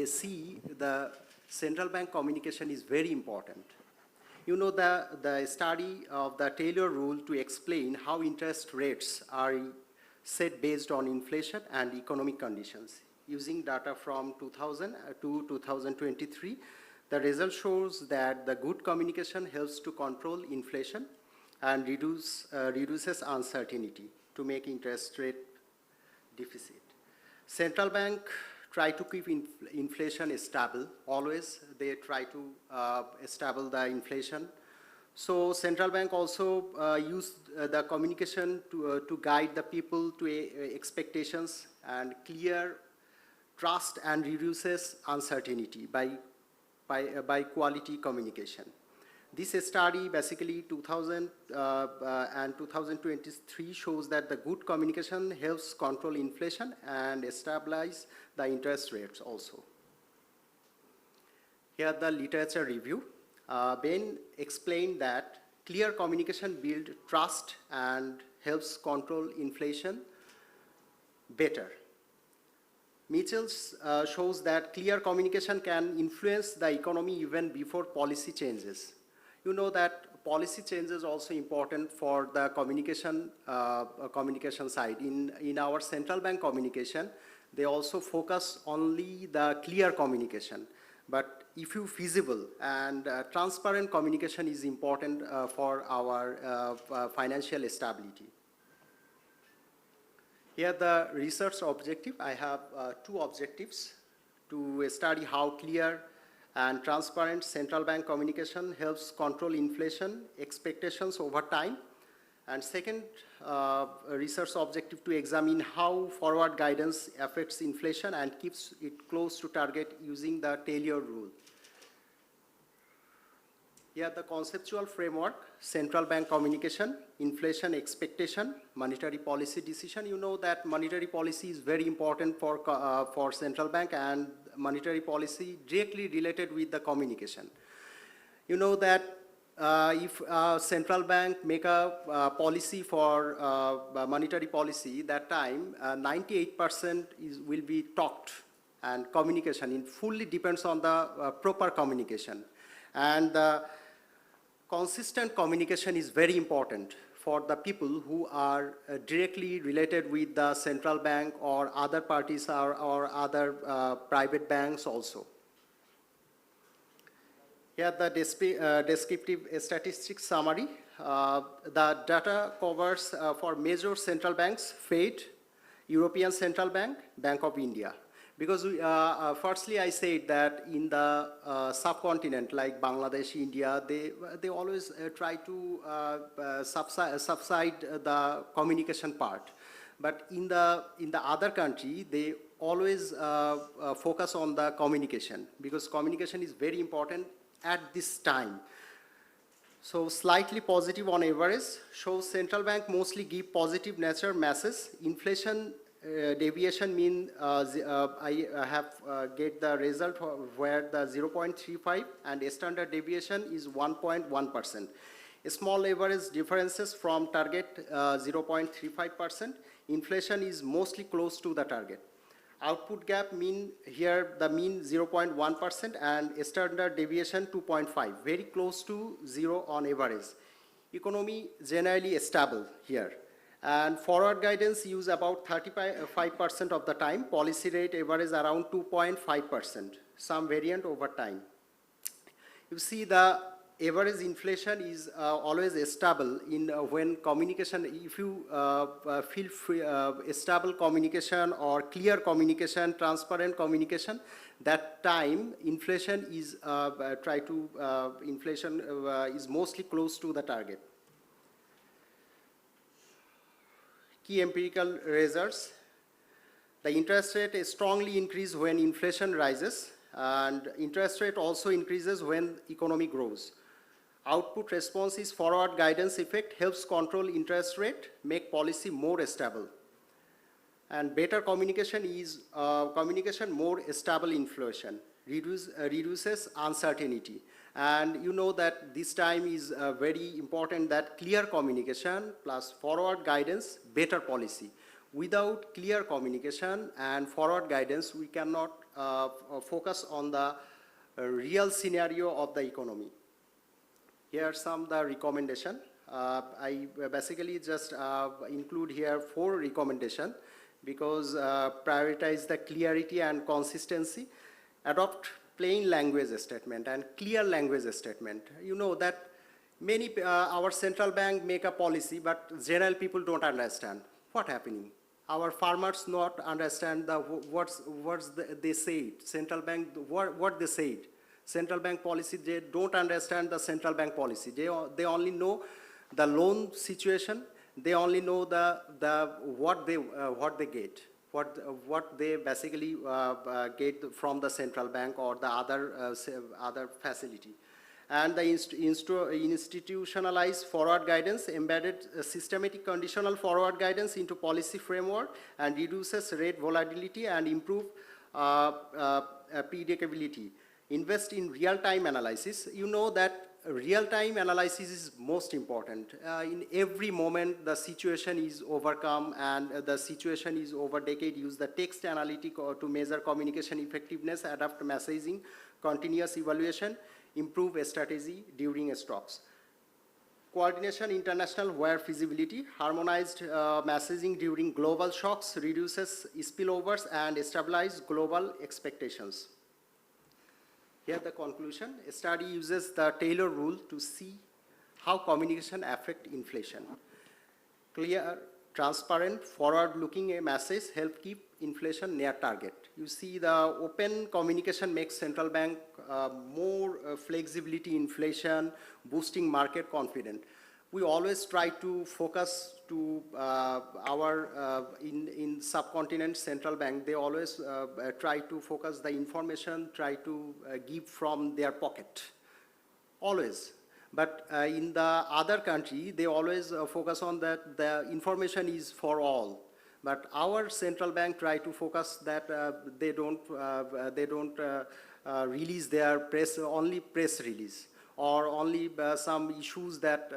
see the central bank communication is very important. You know, the study of the Taylor rule to explain how interest rates are set based on inflation and economic conditions. Using data from 2000 to 2023, the result shows that the good communication helps to control inflation and reduces uncertainty to make interest rate deficit. Central bank try to keep inflation stable. Always they try to establish the inflation. So central bank also use the communication to guide the people to expectations and clear trust and reduces uncertainty by quality communication. This study, basically 2000 and 2023, shows that the good communication helps control inflation and stabilize the interest rates also. Here the literature review. Ben explained that clear communication builds trust and helps control inflation better. Mitchell shows that clear communication can influence the economy even before policy changes. You know that policy changes also important for the communication side. In our central bank communication, they also focus only the clear communication. But if you feasible and transparent communication is important for our financial stability. Here the research objective, I have two objectives: to study how clear and transparent central bank communication helps control inflation expectations over time. And second research objective, to examine how forward guidance affects inflation and keeps it close to target using the Taylor rule. Here the conceptual framework: central bank communication, inflation expectation, monetary policy decision. You know that monetary policy is very important for central bank, and monetary policy directly related with the communication. You know that if central bank make a policy for monetary policy, that time 98% will be talked, and communication fully depends on the proper communication. And consistent communication is very important for the people who are directly related with the central bank or other parties or other private banks also. Here the descriptive statistics summary. The data covers for major central banks: Fed, European Central Bank, Bank of India. Because firstly, I said that in the subcontinent like Bangladesh, India, they always try to subside the communication part. But in the other country, they always focus on the communication, because communication is very important at this time. So slightly positive on average shows central bank mostly give positive nature messages. Inflation deviation mean I have get the result where the 0.35 and standard deviation is 1.1%. Small average differences from target 0.35%. Inflation is mostly close to the target. Output gap mean here the mean 0.1% and standard deviation 2.5, very close to zero on average. Economy generally stable here. And forward guidance use about 35% of the time. Policy rate average around 2.5%, some variant over time. You see the average inflation is always stable in when communication, if you feel free, stable communication or clear communication, transparent communication, that time inflation is is mostly close to the target. Key empirical results. The interest rate is strongly increased when inflation rises, and interest rate also increases when economy grows. Output response is forward guidance effect helps control interest rate, make policy more stable. And better communication is more stable inflation, reduces uncertainty. And you know that this time is very important that clear communication plus forward guidance, better policy. Without clear communication and forward guidance, we cannot focus on the real scenario of the economy. Here are some of the recommendation. I basically just include here 4 recommendations because prioritize the clarity and consistency. Adopt plain language statement and clear language statement. You know that many, our central bank make a policy, but general people don't understand what's happening. Our farmers not understand they say. Central bank, what they said. Central bank policy, they don't understand the central bank policy. They only know the loan situation. They only know what they get, what they basically get from the central bank or the other facility. And the institutionalized forward guidance, embedded systematic conditional forward guidance into policy framework and reduces rate volatility and improve predictability. Invest in real-time analysis. You know that real-time analysis is most important. In every moment, the situation is overcome and the situation is overtaken. Use the text analytic to measure communication effectiveness, adapt messaging, continuous evaluation, improve strategy during stocks. Coordination international where feasibility, harmonized messaging during global shocks, reduces spillovers and stabilize global expectations. Here the conclusion, a study uses the Taylor rule to see how communication affects inflation. Clear, transparent, forward-looking message help keep inflation near target. You see the open communication makes central bank more flexibility inflation, boosting market confidence. We always try to focus to in subcontinent central bank, they always try to focus the information, try to give from their pocket, always. But in the other country, they always focus on that the information is for all. But our central bank try to focus that they don't release their only press release, or only some issues that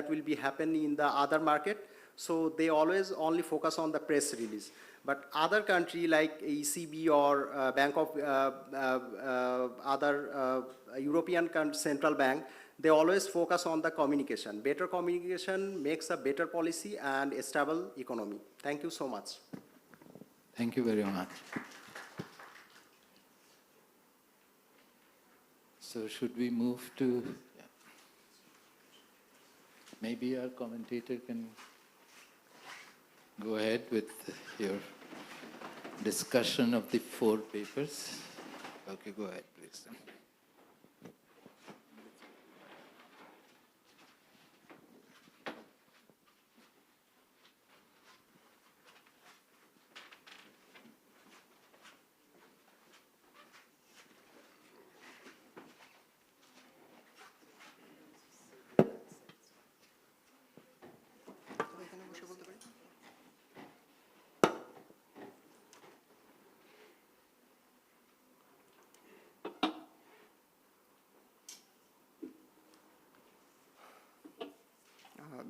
will be happening in the other market. So they always only focus on the press release. But other country like ECB or Bank of other European central bank, they always focus on the communication. Better communication makes a better policy and a stable economy. Thank you so much. Thank you very much. So should we move to, maybe our commentator can go ahead with your discussion of the 4 papers. Okay, go ahead, please.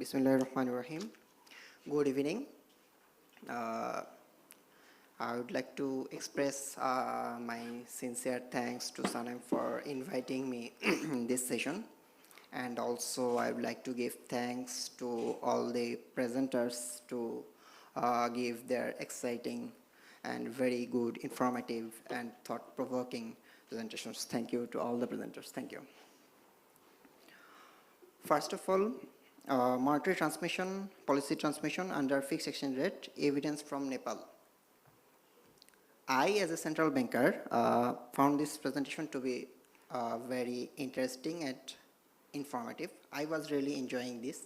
Bismillahirrahmanirrahim. Good evening. Uh, I would like to express my sincere thanks to Sanem for inviting me in this session. And also I would like to give thanks to all the presenters to give their exciting and very good, informative and thought-provoking presentations. Thank you to all the presenters. Thank you. First of all, monetary transmission, policy transmission under fixed exchange rate, evidence from Nepal. I, as a central banker, found this presentation to be very interesting and informative. I was really enjoying this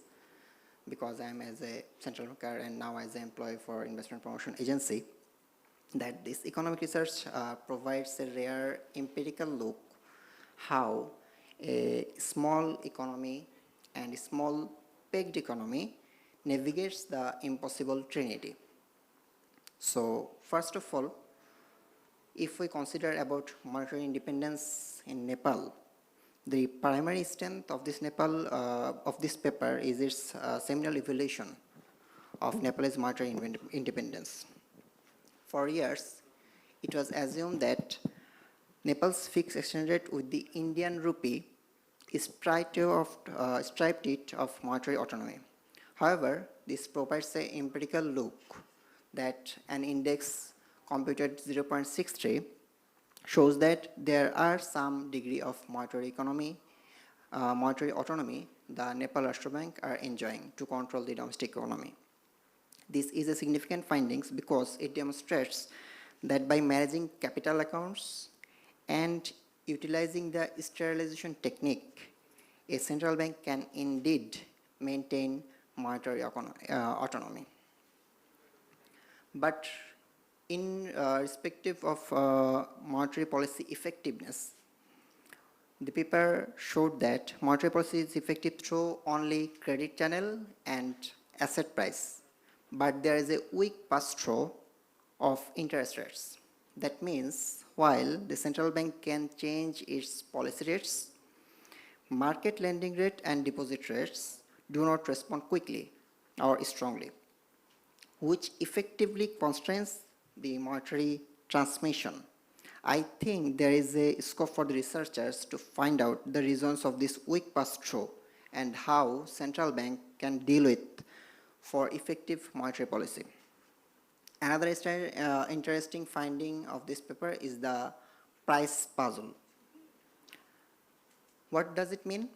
because I am as a central banker and now as an employee for investment promotion agency, that this economic research provides a rare empirical look how a small economy and a small pegged economy navigates the impossible trinity. So first of all, if we consider about monetary independence in Nepal, the primary strength of this paper is its seminal evaluation of Nepal's monetary independence. For years, it was assumed that Nepal's fixed exchange rate with the Indian rupee stripped it of monetary autonomy. However, this provides an empirical look that an index computed 0.63 shows that there are some degree of monetary autonomy the Nepal Rashtra Bank are enjoying to control the domestic economy. This is a significant findings because it demonstrates that by managing capital accounts and utilizing the sterilization technique, a central bank can indeed maintain monetary autonomy. But in respective of monetary policy effectiveness, the paper showed that monetary policy is effective through only credit channel and asset price, but there is a weak pass-through of interest rates. That means while the central bank can change its policy rates, market lending rate and deposit rates do not respond quickly or strongly, which effectively constrains the monetary transmission. I think there is a scope for the researchers to find out the reasons of this weak pass-through and how central bank can deal with for effective monetary policy. Another interesting finding of this paper is the price puzzle. What does it mean?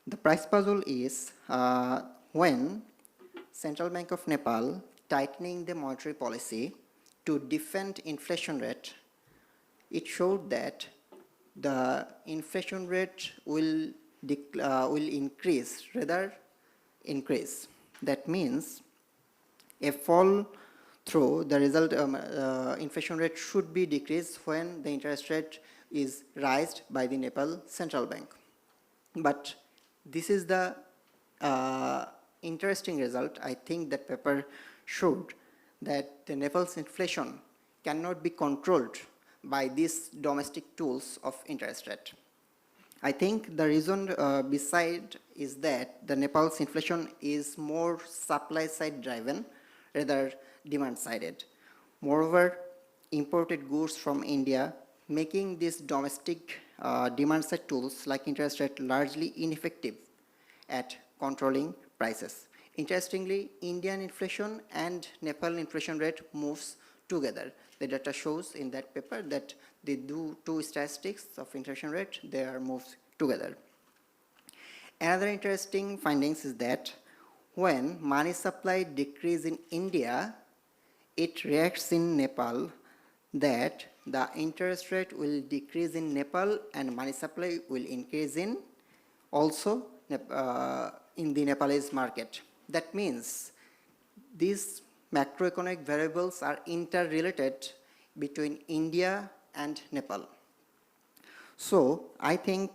The price puzzle is when Central Bank of Nepal tightening the monetary policy to defend inflation rate, it showed that the inflation rate will increase, rather increase. That means a fall through the result inflation rate should be decreased when the interest rate is raised by the Nepal Central Bank. But this is the interesting result. I think that paper showed that the Nepal's inflation cannot be controlled by these domestic tools of interest rate. I think the reason beside is that the Nepal's inflation is more supply side driven rather demand sided. Moreover, imported goods from India making these domestic demand side tools like interest rate largely ineffective at controlling prices. Interestingly, Indian inflation and Nepal inflation rate moves together. The data shows in that paper that they do two statistics of inflation rate, they are moved together. Another interesting findings is that when money supply decrease in India, it reacts in Nepal that the interest rate will decrease in Nepal and money supply will increase in also in the Nepalese market. That means these macroeconomic variables are interrelated between India and Nepal. So I think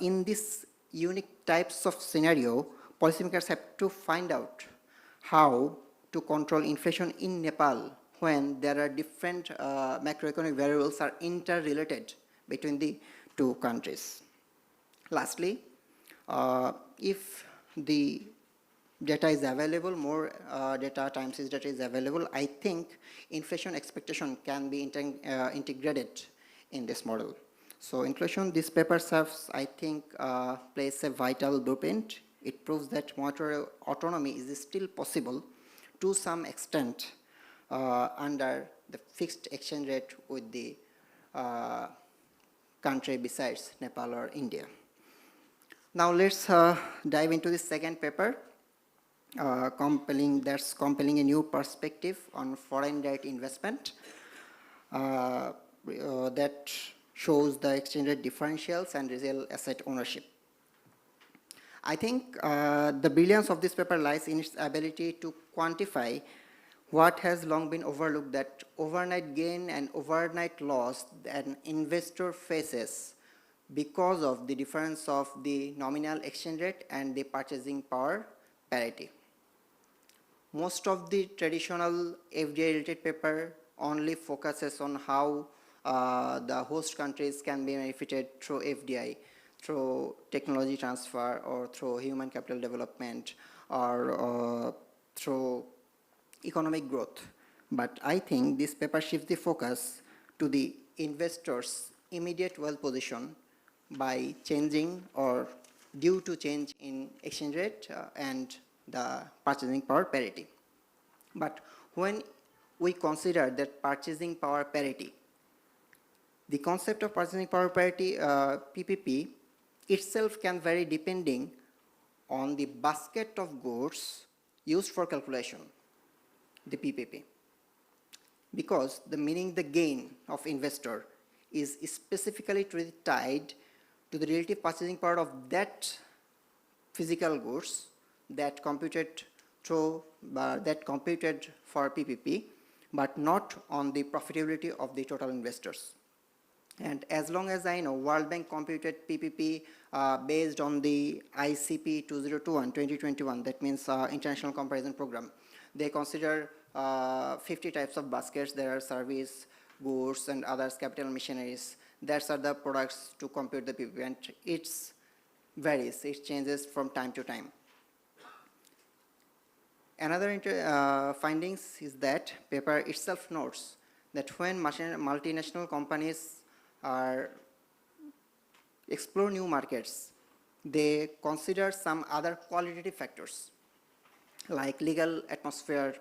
in this unique types of scenario, policymakers have to find out how to control inflation in Nepal when there are different macroeconomic variables are interrelated between the two countries. Lastly, if the data is available, more data times is data is available, I think inflation expectation can be integrated in this model. So inflation, this paper serves, I think, plays a vital blueprint. It proves that monetary autonomy is still possible to some extent under the fixed exchange rate with the country besides Nepal or India. Now let's dive into the second paper, compelling a new perspective on foreign direct investment that shows the exchange rate differentials and real asset ownership. I think the brilliance of this paper lies in its ability to quantify what has long been overlooked, that overnight gain and overnight loss that an investor faces because of the difference of the nominal exchange rate and the purchasing power parity. Most of the traditional FDI-related paper only focuses on how the host countries can be benefited through FDI, through technology transfer or through human capital development or through economic growth. But I think this paper shifts the focus to the investor's immediate wealth position by changing or due to change in exchange rate and the purchasing power parity. But when we consider that purchasing power parity, the concept of purchasing power parity, PPP, itself can vary depending on the basket of goods used for calculation, the PPP. Because the gain of investor is specifically tied to the relative purchasing power of that physical goods that computed for PPP, but not on the profitability of the total investors. And as long as I know, World Bank computed PPP based on the ICP 2021, that means International Comparison Program. They consider 50 types of baskets. There are service, goods, and others, capital machineries. That's are the products to compute the PPP, and it varies. It changes from time to time. Another findings is that paper itself notes that when multinational companies explore new markets, they consider some other qualitative factors like legal atmosphere,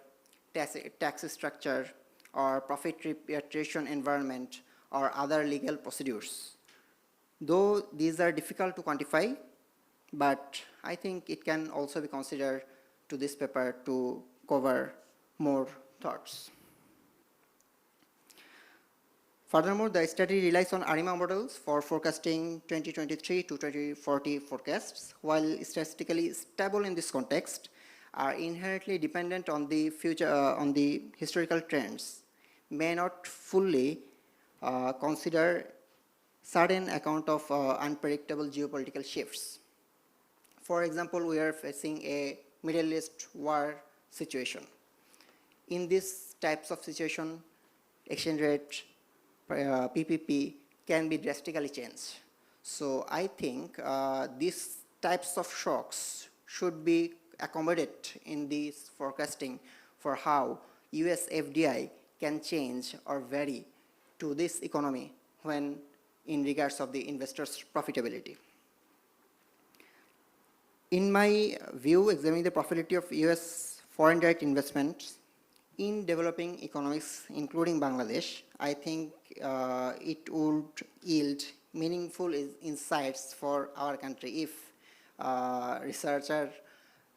tax structure, or profit repatriation environment, or other legal procedures. Though these are difficult to quantify, but I think it can also be considered to this paper to cover more thoughts. Furthermore, the study relies on ARIMA models for forecasting 2023 to 2040 forecasts. While statistically stable in this context, are inherently dependent on the future, on the historical trends, may not fully consider certain account of unpredictable geopolitical shifts. For example, we are facing a Middle East war situation. In these types of situation, exchange rate, PPP can be drastically changed. So I think these types of shocks should be accommodated in this forecasting for how US FDI can change or vary to this economy when in regards of the investors' profitability. In my view, examining the profitability of US foreign direct investments in developing economies, including Bangladesh, I think it would yield meaningful insights for our country if researchers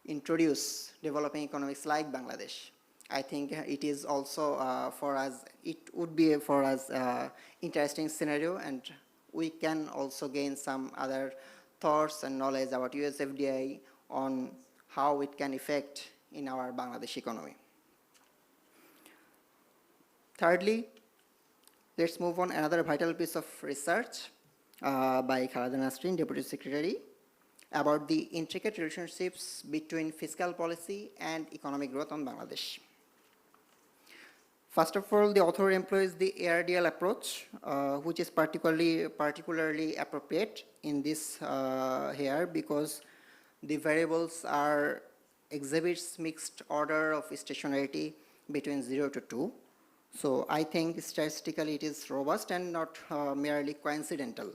introduce developing economies like Bangladesh. I think it is also for us, it would be for us interesting scenario, and we can also gain some other thoughts and knowledge about US FDI on how it can affect in our Bangladesh economy. Thirdly, let's move on another vital piece of research by Khaleda Nasrin, Deputy Secretary, about the intricate relationships between fiscal policy and economic growth on Bangladesh. First of all, the author employs the ARDL approach, which is particularly appropriate in this here because the variables are exhibits mixed order of stationarity between 0 to 2. So I think statistically it is robust and not merely coincidental.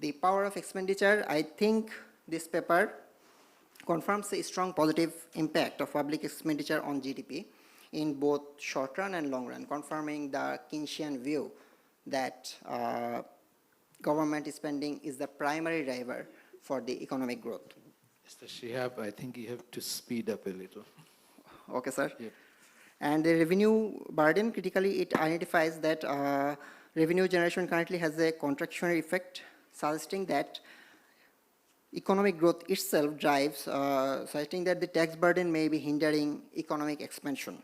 The power of expenditure, I think this paper confirms a strong positive impact of public expenditure on GDP in both short run and long run, confirming the Keynesian view that government spending is the primary driver for the economic growth. Mr. Shihab, I think you have to speed up a little. Okay, sir. Yep. And the revenue burden, critically, it identifies that revenue generation currently has a contractionary effect, suggesting that economic growth itself drives, suggesting that the tax burden may be hindering economic expansion.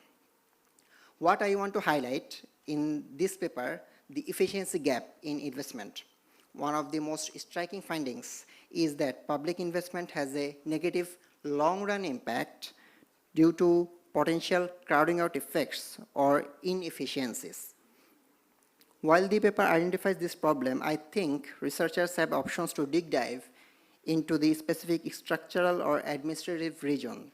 What I want to highlight in this paper, the efficiency gap in investment. One of the most striking findings is that public investment has a negative long-run impact due to potential crowding out effects or inefficiencies. While the paper identifies this problem, I think researchers have options to dig dive into the specific structural or administrative region,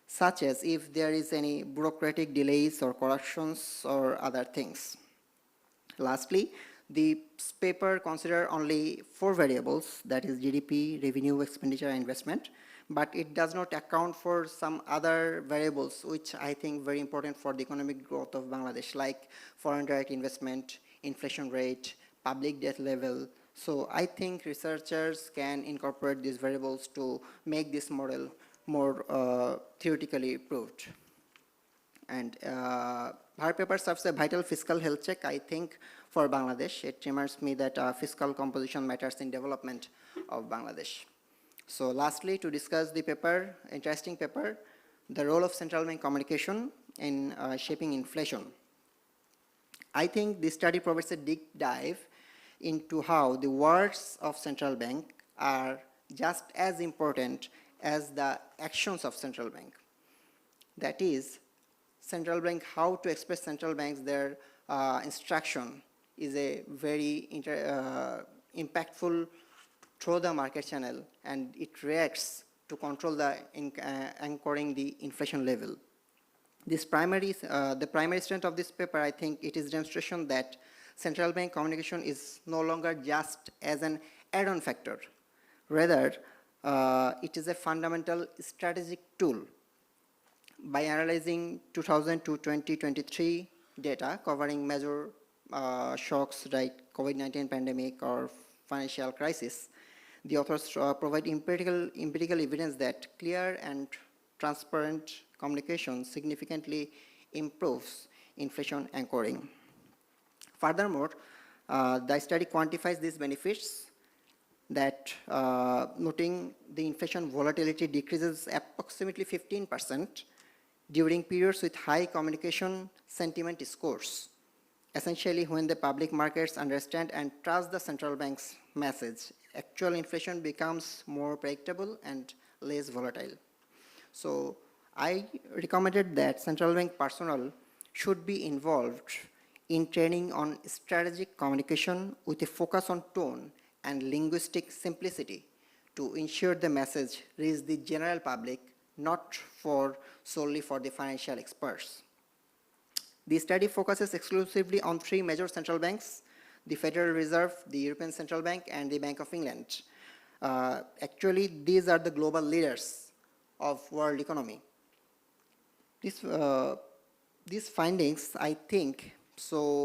such as if there is any bureaucratic delays or corruptions or other things. Lastly, the paper considers only 4 variables, that is GDP, revenue, expenditure, and investment, but it does not account for some other variables which I think very important for the economic growth of Bangladesh, like foreign direct investment, inflation rate, public debt level. So I think researchers can incorporate these variables to make this model more theoretically proved. And her paper serves a vital fiscal health check, I think, for Bangladesh. It reminds me that fiscal composition matters in development of Bangladesh. So lastly, to discuss the paper, interesting paper, the role of central bank communication in shaping inflation. I think this study provides a deep dive into how the words of central bank are just as important as the actions of central bank. That is, central bank, how to express central banks, their instruction is a very impactful through the market channel, and it reacts to control the anchoring the inflation level. This the primary strength of this paper, I think it is demonstration that central bank communication is no longer just as an add-on factor. Rather, it is a fundamental strategic tool. By analyzing 2000 to 2023 data covering major shocks like COVID-19 pandemic or financial crisis, the authors provide empirical evidence that clear and transparent communication significantly improves inflation anchoring. Furthermore, the study quantifies these benefits that noting the inflation volatility decreases approximately 15% during periods with high communication sentiment scores. Essentially, when the public markets understand and trust the central bank's message, actual inflation becomes more predictable and less volatile. So I recommended that central bank personnel should be involved in training on strategic communication with a focus on tone and linguistic simplicity to ensure the message reaches the general public, not solely for the financial experts. The study focuses exclusively on 3 major central banks: the Federal Reserve, the European Central Bank, and the Bank of England. Actually, these are the global leaders of world economy. These findings, I think,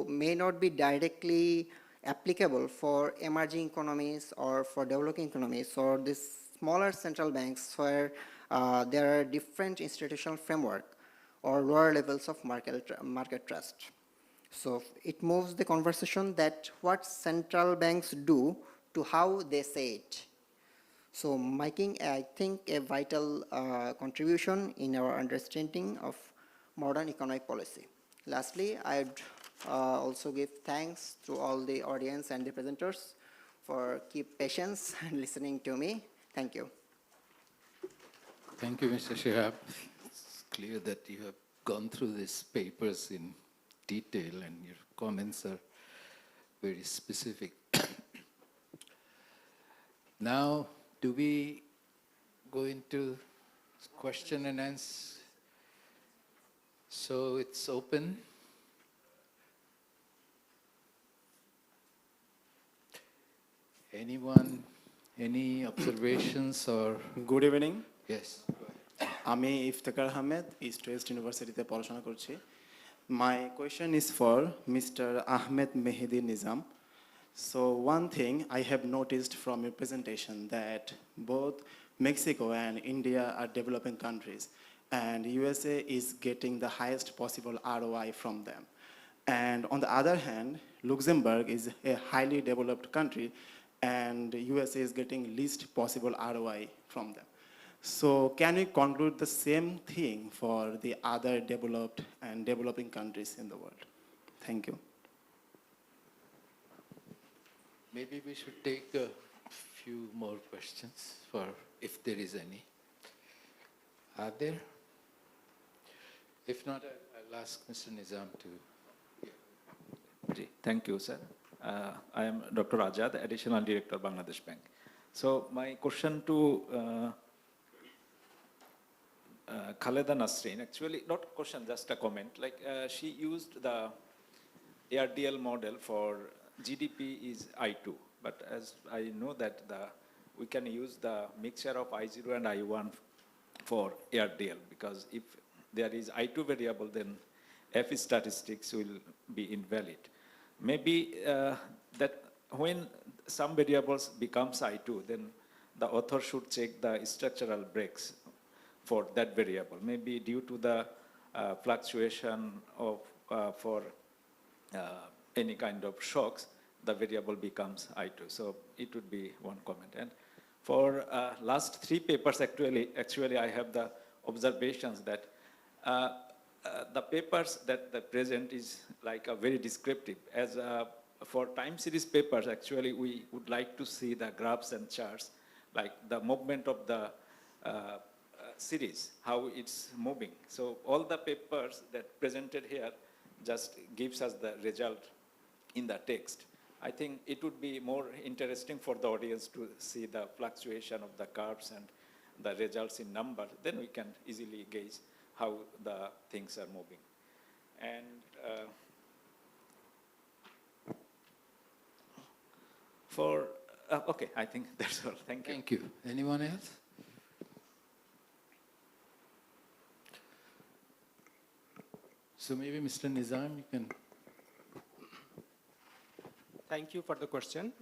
may not be directly applicable for emerging economies or for developing economies or these smaller central banks where there are different institutional framework. or lower levels of market trust. So it moves the conversation that what central banks do to how they say it. So making, I think, a vital contribution in our understanding of modern economic policy. Lastly, I'd also give thanks to all the audience and the presenters for keep patience and listening to me. Thank you. Thank you, Mr. Shihab. It's clear that you have gone through these papers in detail and your comments are very specific. Now, do we go into question and answer? So it's open. Anyone, any observations or? Good evening. Yes. আমি Iftekhar Ahmed east West ইউনিভার্সিটিতে পড়াশোনা করছি। My question is for Mr. Ahmed Mehdi Nizam. So one thing I have noticed from your presentation that both Mexico and India are developing countries and USA is getting the highest possible ROI from them. And on the other hand, Luxembourg is a highly developed country and USA is getting least possible ROI from them. So can we conclude the same thing for the other developed and developing countries in the world? Thank you. Maybe we should take a few more questions for if there is any. Are there? If not, I'll ask Mr. Nizam to. Thank you, sir. I am Dr. Ajad, Additional Director, Bangladesh Bank. So my question to Khaleda Nasreen, actually not question, just a comment. Like she used the ARDL model for GDP is I2, but as I know that we can use the mixture of I0 and I1 for ARDL, because if there is I2 variable, then F statistics will be invalid. Maybe that when some variables becomes I2, then the author should check the structural breaks for that variable. Maybe due to the fluctuation of for any kind of shocks, the variable becomes I2. So it would be one comment. And for last three papers, actually I have the observations that the papers that the present is like a very descriptive. As for time series papers, actually we would like to see the graphs and charts, like the movement of the series, how it's moving. So all the papers that presented here just gives us the result in the text. I think it would be more interesting for the audience to see the fluctuation of the curves and the results in number. Then we can easily gauge how the things are moving. And okay, I think that's all. Thank you. Thank you. Anyone else? So maybe Mr. Nizam, you can. Thank you for the question.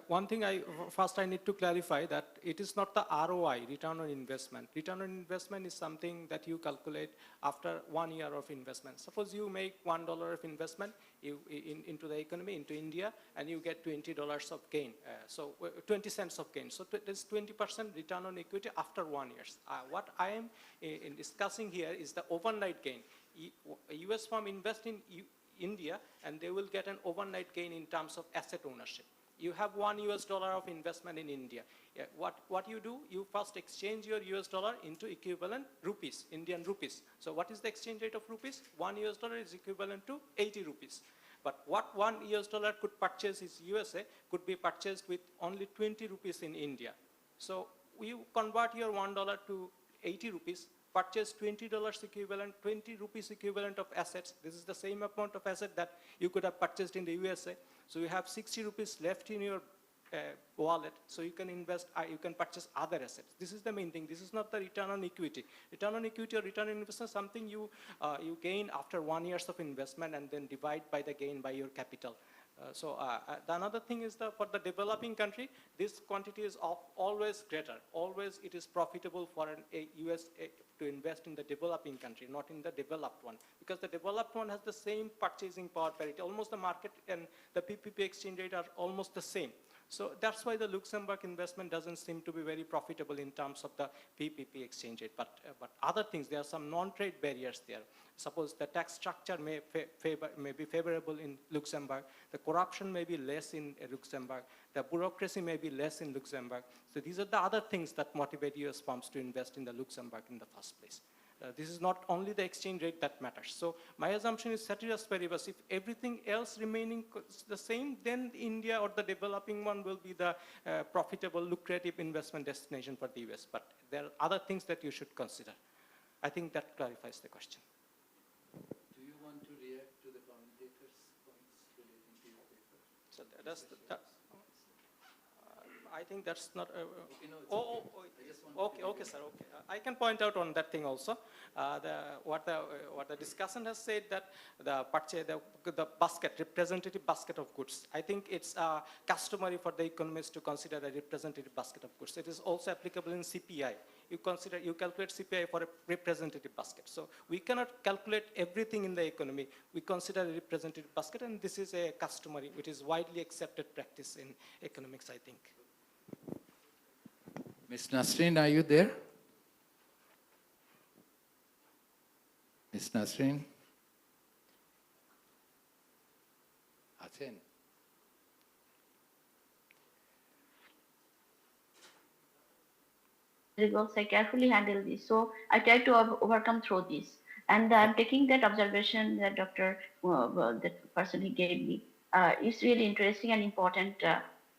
One thing first I need to clarify that it is not the ROI, return on investment. Return on investment is something that you calculate after 1 year of investment. Suppose you make $1 of investment into the economy, into India, and you get $20 of gain. So 20 cents of gain. So there's 20% return on equity after 1 year. What I am discussing here is the overnight gain. US firm invest in India, and they will get an overnight gain in terms of asset ownership. You have $1 of investment in India. What you do, you first exchange your US dollar into equivalent rupees, Indian rupees. So what is the exchange rate of rupees? $1 is equivalent to 80 rupees. But what $1 could purchase is USA could be purchased with only 20 rupees in India. So you convert your $1 to 80 rupees, purchase $20 equivalent, 20 rupees equivalent of assets. This is the same amount of asset that you could have purchased in the USA. So you have 60 rupees left in your wallet, so you can invest, you can purchase other assets. This is the main thing. This is not the return on equity. Return on equity or return on investment is something you gain after 1 year of investment and then divide by the gain by your capital. The another thing is for the developing country, this quantity is always greater. Always it is profitable for a US to invest in the developing country, not in the developed one. Because the developed one has the same purchasing power parity. Almost the market and the PPP exchange rate are almost the same. So that's why the Luxembourg investment doesn't seem to be very profitable in terms of the PPP exchange rate. But other things, there are some non-trade barriers there. Suppose the tax structure may be favorable in Luxembourg, the corruption may be less in Luxembourg, the bureaucracy may be less in Luxembourg. So these are the other things that motivate US firms to invest in the Luxembourg in the first place. This is not only the exchange rate that matters. So my assumption is ceteris paribus. If everything else remaining the same, then India or the developing one will be the profitable, lucrative investment destination for the US. But there are other things that you should consider. I think that clarifies the question. Do you want to react to the commentators' points relating to your paper? So I think that's not. Okay, sir. Okay, I can point out on that thing also. What the discussant has said that the basket, representative basket of goods. I think it's customary for the economists to consider a representative basket of goods. It is also applicable in CPI. You calculate CPI for a representative basket. So we cannot calculate everything in the economy. We consider a representative basket, and this is a customary, which is widely accepted practice in economics, I think. Ms. Nasreen, are you there? Ms. Nasreen? Aten. I carefully handle this. So I try to overcome through this. And I'm taking that observation that that person he gave me. It's really interesting and important.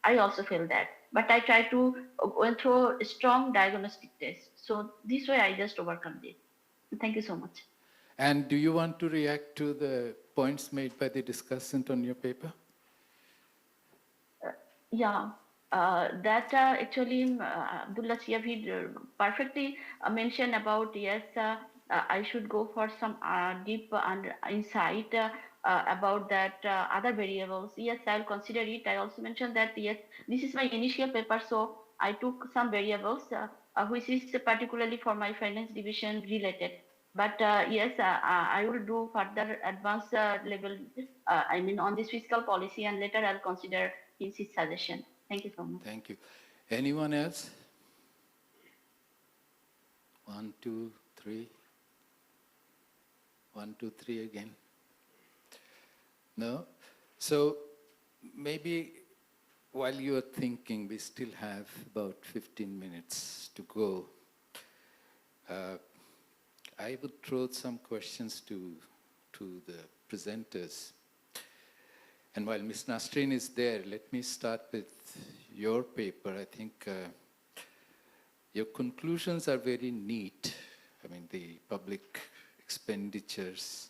I also feel that. But I try to go through a strong diagnostic test. So this way I just overcome this. Thank you so much. And do you want to react to the points made by the discussant on your paper? Yeah, that actually Abdullah Siavi perfectly mentioned about, yes, I should go for some deep insight about that other variables. Yes, I'll consider it. I also mentioned that, yes, this is my initial paper, so I took some variables which is particularly for my finance division related. But yes, I will do further advanced level, I mean, on this fiscal policy, and later I'll consider his suggestion. Thank you so much. Thank you. Anyone else? 1, 2, 3. 1, 2, 3 again. No? So maybe while you are thinking, we still have about 15 minutes to go. I would throw some questions to the presenters. And while Ms. Nasreen is there, let me start with your paper. I think your conclusions are very neat. I mean, the public expenditures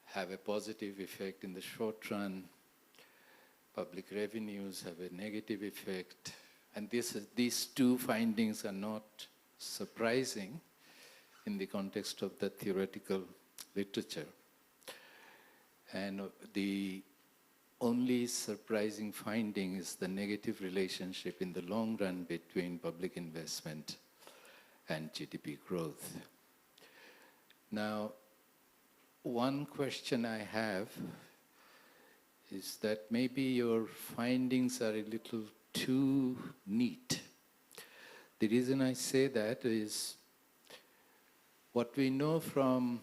have a positive effect in the short run. Public revenues have a negative effect. And these two findings are not surprising in the context of the theoretical literature. And the only surprising finding is the negative relationship in the long run between public investment and GDP growth. Now, one question I have is that maybe your findings are a little too neat. The reason I say that is what we know from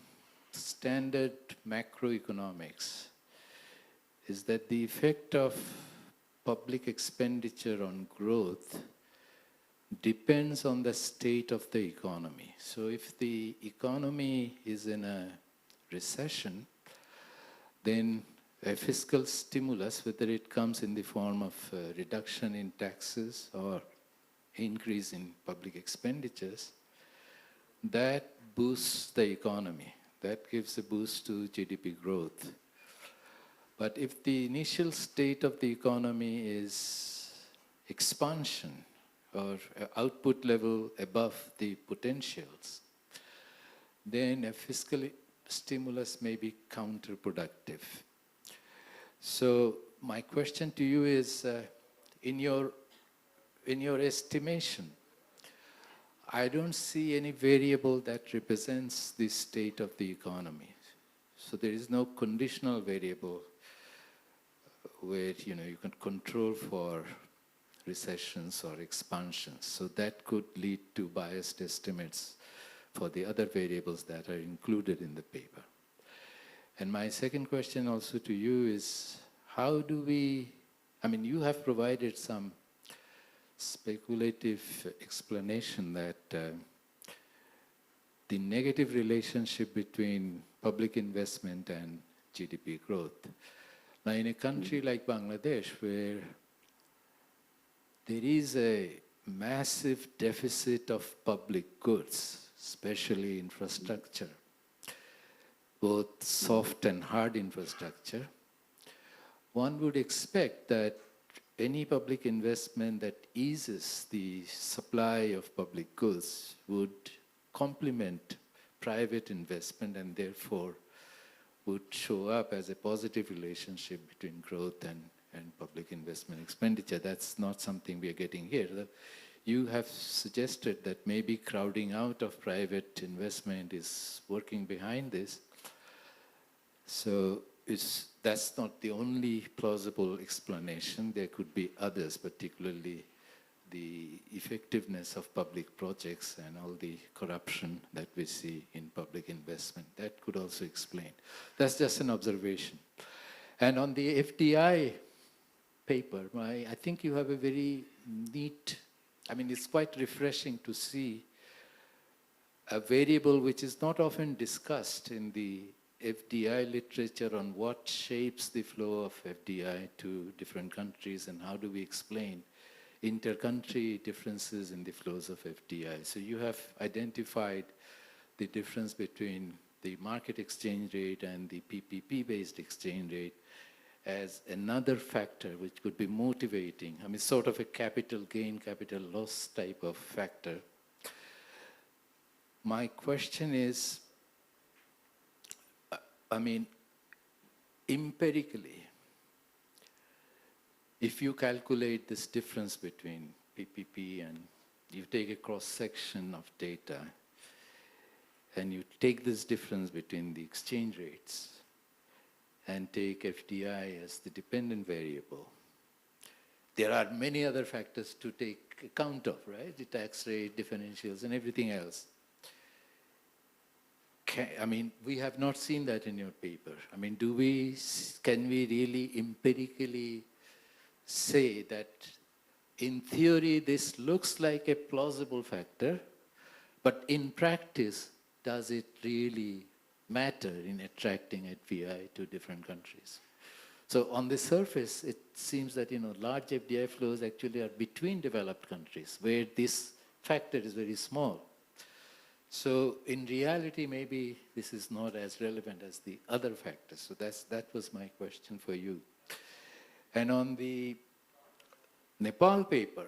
standard macroeconomics is that the effect of public expenditure on growth depends on the state of the economy. So if the economy is in a recession, then a fiscal stimulus, whether it comes in the form of reduction in taxes or increase in public expenditures, that boosts the economy. That gives a boost to GDP growth. But if the initial state of the economy is expansion or output level above the potentials, then a fiscal stimulus may be counterproductive. So my question to you is, in your estimation, I don't see any variable that represents the state of the economy. So there is no conditional variable where you can control for recessions or expansions. So that could lead to biased estimates for the other variables that are included in the paper. And my second question also to you is, how do we, you have provided some speculative explanation that the negative relationship between public investment and GDP growth. Now, in a country like Bangladesh, where there is a massive deficit of public goods, especially infrastructure, both soft and hard infrastructure, one would expect that any public investment that eases the supply of public goods would complement private investment and therefore would show up as a positive relationship between growth and public investment expenditure. That's not something we are getting here. You have suggested that maybe crowding out of private investment is working behind this. So that's not the only plausible explanation. There could be others, particularly the effectiveness of public projects and all the corruption that we see in public investment. That could also explain. That's just an observation. And on the FDI paper, I think you have a very neat, it's quite refreshing to see a variable which is not often discussed in the FDI literature on what shapes the flow of FDI to different countries and how do we explain inter-country differences in the flows of FDI. So you have identified the difference between the market exchange rate and the PPP-based exchange rate as another factor which could be motivating. Sort of a capital gain, capital loss type of factor. My question is, empirically, if you calculate this difference between PPP and you take a cross-section of data and you take this difference between the exchange rates and take FDI as the dependent variable, there are many other factors to take account of, right? The tax rate, differentials, and everything else. We have not seen that in your paper. Can we really empirically say that in theory this looks like a plausible factor, but in practice, does it really matter in attracting FDI to different countries? So on the surface, it seems that large FDI flows actually are between developed countries, where this factor is very small. So in reality, maybe this is not as relevant as the other factors. So that was my question for you. And on the Nepal paper,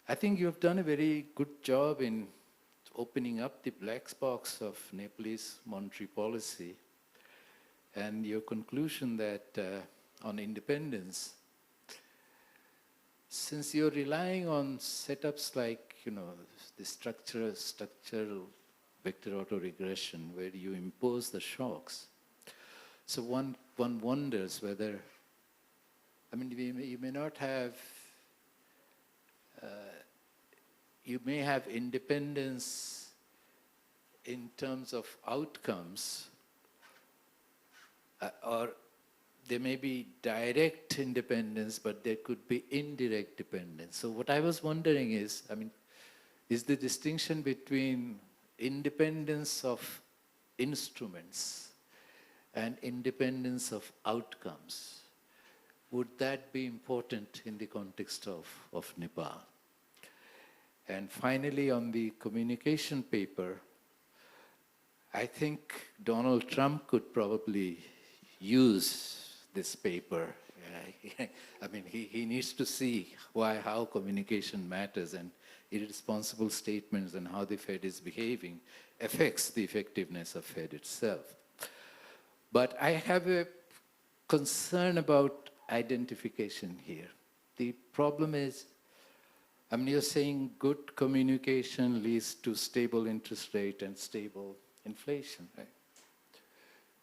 I think you have done a very good job in opening up the black box of Nepalese monetary policy and your conclusion that on independence, since you're relying on setups like the structural vector autoregression where you impose the shocks. So one wonders whether, you may not have, you may have independence in terms of outcomes, or there may be direct independence, but there could be indirect dependence. So what I was wondering is the distinction between independence of instruments and independence of outcomes, would that be important in the context of Nepal? And finally, on the communication paper, I think Donald Trump could probably use this paper. He needs to see how communication matters and irresponsible statements and how the Fed is behaving affects the effectiveness of Fed itself. But I have a concern about identification here. The problem is, I mean, you're saying good communication leads to stable interest rate and stable inflation, right?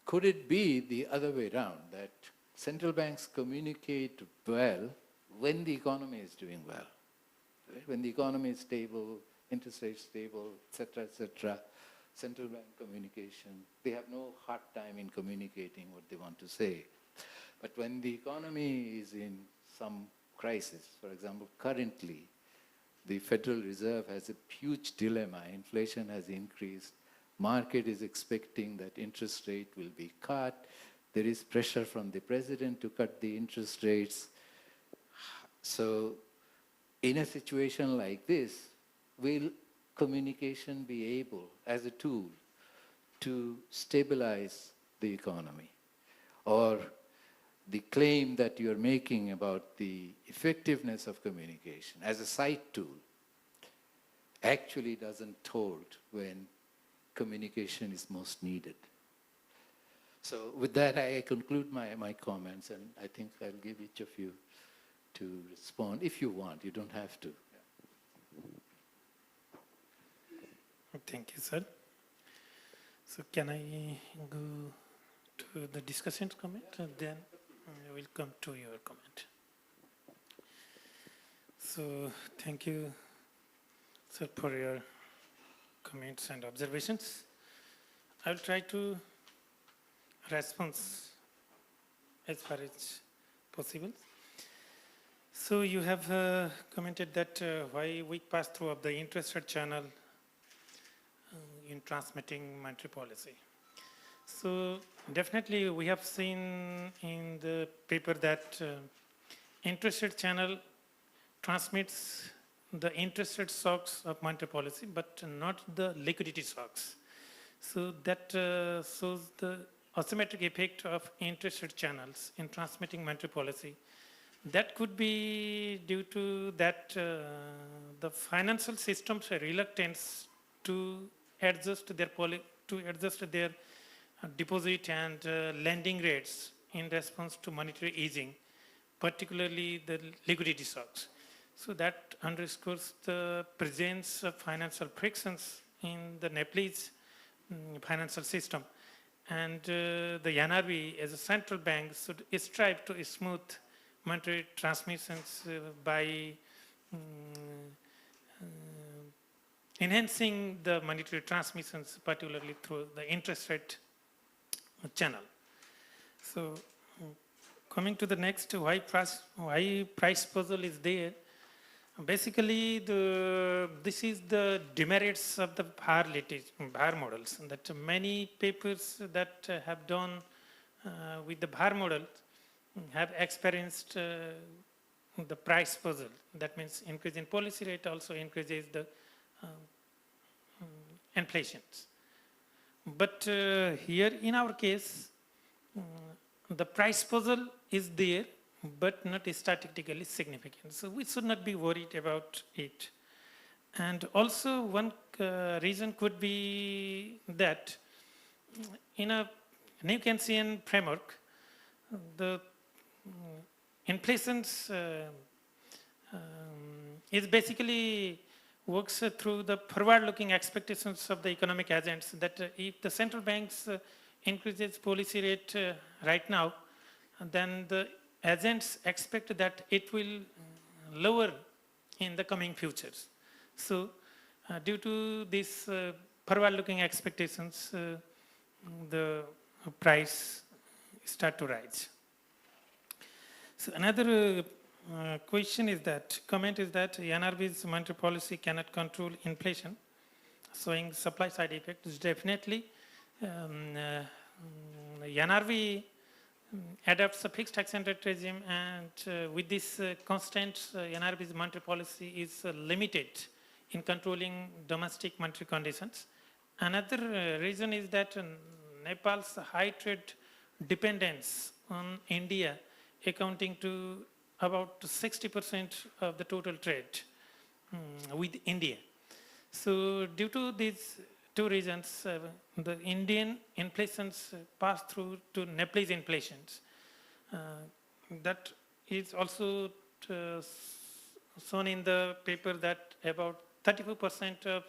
Could it be the other way around, that central banks communicate well when the economy is doing well? Right? When the economy is stable, interest rate stable, et cetera, central bank communication, they have no hard time in communicating what they want to say. But when the economy is in some crisis, for example, currently, the Federal Reserve has a huge dilemma. Inflation has increased. Market is expecting that interest rate will be cut. There is pressure from the president to cut the interest rates. So in a situation like this, will communication be able, as a tool, to stabilize the economy? Or the claim that you're making about the effectiveness of communication as a side tool actually doesn't hold when communication is most needed. So with that, I conclude my comments, and I think I'll give each of you to respond if you want. You don't have to. Thank you, sir. So can I go to the discussion comment, and then I will come to your comment. So thank you, sir, for your comments and observations. I will try to respond as far as possible. So you have commented that why weak pass-through of the interest rate channel in transmitting monetary policy. So definitely we have seen in the paper that interest rate channel transmits the interest rate shocks of monetary policy, but not the liquidity shocks. So that shows the asymmetric effect of interest rate channels in transmitting monetary policy. That could be due to that the financial system's reluctance to adjust their deposit and lending rates in response to monetary easing, particularly the liquidity shocks. So that underscores the presence of financial frictions in the Nepalese financial system. And the NRB as a central bank should strive to smooth monetary transmissions by enhancing the monetary transmissions, particularly through the interest rate channel. So coming to the next, why price puzzle is there? Basically, this is the demerits of the Bhar models, that many papers that have done with the Bhar model have experienced the price puzzle. That means increase in policy rate also increases the inflations. But here in our case, the price puzzle is there, but not statistically significant. So we should not be worried about it. And also one reason could be that in a new Keynesian framework, the inflation is basically works through the forward-looking expectations of the economic agents, that if the central banks increases policy rate right now, then the agents expect that it will lower in the coming futures. So due to these forward-looking expectations, the price start to rise. So another question is that, comment is that NRB's monetary policy cannot control inflation, showing supply side effects. Definitely, NRB adopts a fixed exchange rate regime, and with this constant, NRB's monetary policy is limited in controlling domestic monetary conditions. Another reason is that Nepal's high trade dependence on India, accounting to about 60% of the total trade with India. So due to these two reasons, the Indian inflations pass through to Nepalese inflations. That is also shown in the paper that about 34% of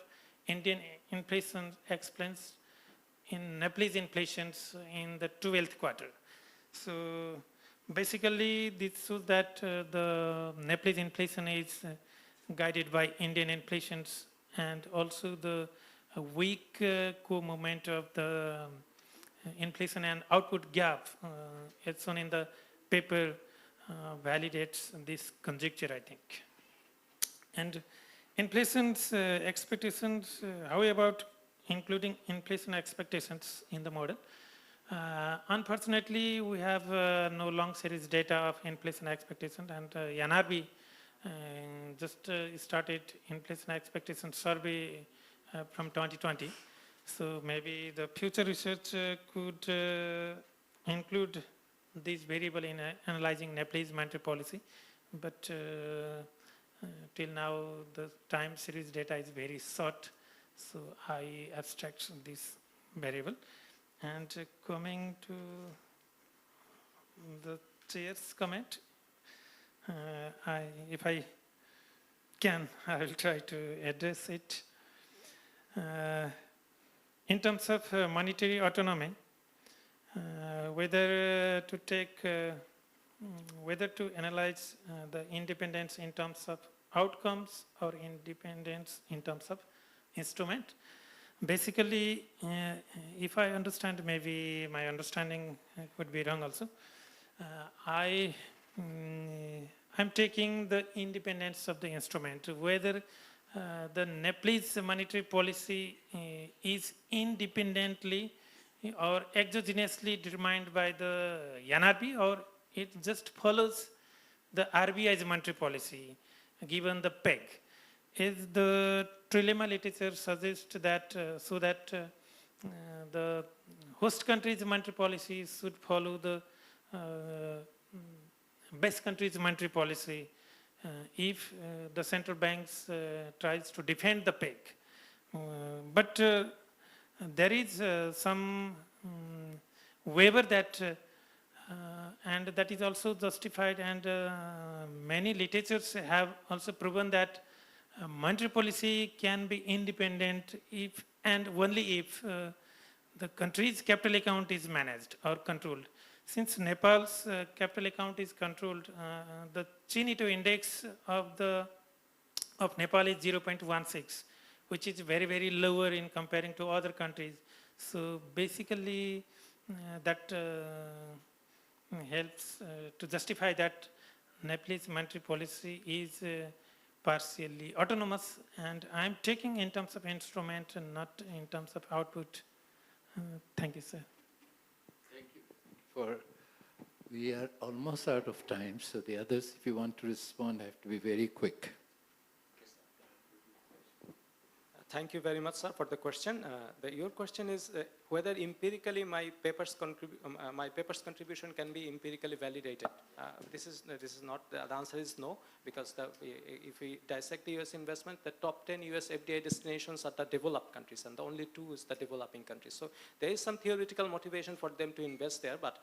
Indian inflation explains in Nepalese inflations in the 12th quarter. So basically this shows that the Nepalese inflation is guided by Indian inflations and also the weak co-movement of the inflation and output gap as shown in the paper validates this conjecture, I think. And inflation's expectations, how about including inflation expectations in the model? Unfortunately, we have no long series data of inflation expectation, and NRB just started inflation expectation survey from 2020. So maybe the future research could include this variable in analyzing Nepalese monetary policy, but till now the time series data is very short, so I abstract this variable. And coming to the chair's comment, if I can, I will try to address it. In terms of monetary autonomy, whether to analyze the independence in terms of outcomes or independence in terms of instrument. Basically, if I understand, maybe my understanding could be wrong also. I'm taking the independence of the instrument, whether the Nepalese monetary policy is independently or exogenously determined by the NRB, or it just follows the RBI's monetary policy given the peg. Is the trilemma literature suggests that so that the host country's monetary policy should follow the best country's monetary policy if the central banks tries to defend the peg. But there is some waiver that and that is also justified, and many literatures have also proven that monetary policy can be independent if and only if the country's capital account is managed or controlled. Since Nepal's capital account is controlled, the Gini to index of Nepal is 0.16, which is very, very lower in comparing to other countries. So basically that helps to justify that Nepalese monetary policy is partially autonomous, and I'm taking in terms of instrument and not in terms of output. Thank you, sir. Thank you. We are almost out of time, so the others, if you want to respond, have to be very quick. Thank you very much, sir, for the question. Your question is whether empirically my paper's contribution can be empirically validated. This is not, the answer is no, because if we dissect the US investment, the top 10 US FDI destinations are the developed countries, and the only 2 is the developing countries. So there is some theoretical motivation for them to invest there, but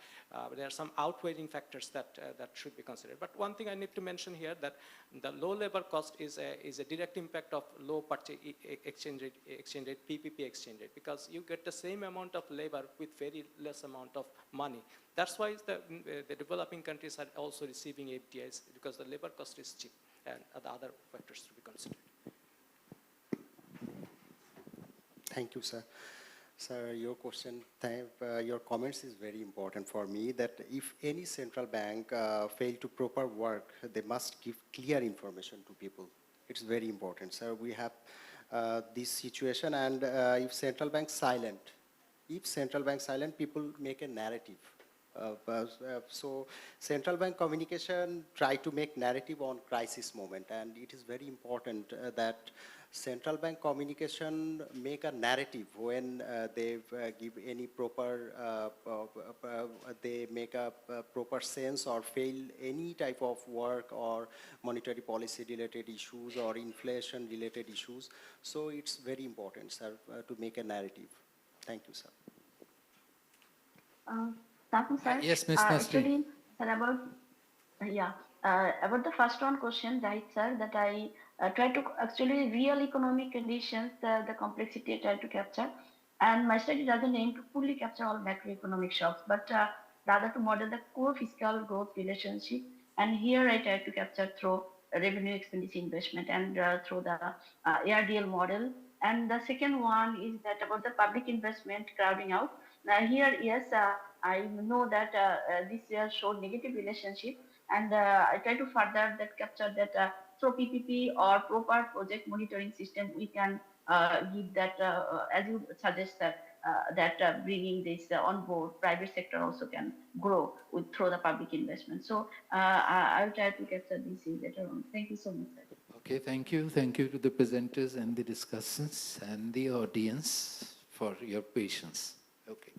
there are some outweighing factors that should be considered. But one thing I need to mention here, that the low labor cost is a direct impact of low purchase exchange rate, PPP exchange rate, because you get the same amount of labor with very less amount of money. That's why the developing countries are also receiving FDIs, because the labor cost is cheap, and the other factors to be considered. Thank you, sir. Sir, your question, your comments is very important for me, that if any central bank fail to proper work, they must give clear information to people. It's very important, sir. We have this situation, and if central bank silent, people make a narrative. So central bank communication try to make narrative on crisis moment, and it is very important that central bank communication make a narrative when they give any proper, they make a proper sense or fail any type of work or monetary policy related issues or inflation related issues. So it's very important, sir, to make a narrative. Thank you, sir. Tapu, sir. Yes, Ms. Nasreen. Actually, Sir, about the first one question, right, sir, that I try to actually real economic conditions, the complexity I try to capture. And my study doesn't aim to fully capture all macroeconomic shocks, but rather to model the core fiscal growth relationship. And here I try to capture through revenue expenditure investment and through the ARDL model. And the second one is that about the public investment crowding out. Now here, yes, I know that this year showed negative relationship, and I try to further that capture that through PPP or proper project monitoring system, we can give that, as you suggest, that bringing this on board, private sector also can grow with through the public investment. So I'll try to capture this in later on. Thank you so much, sir. Okay, thank you. Thank you to the presenters and the discussants and the audience for your patience. Okay.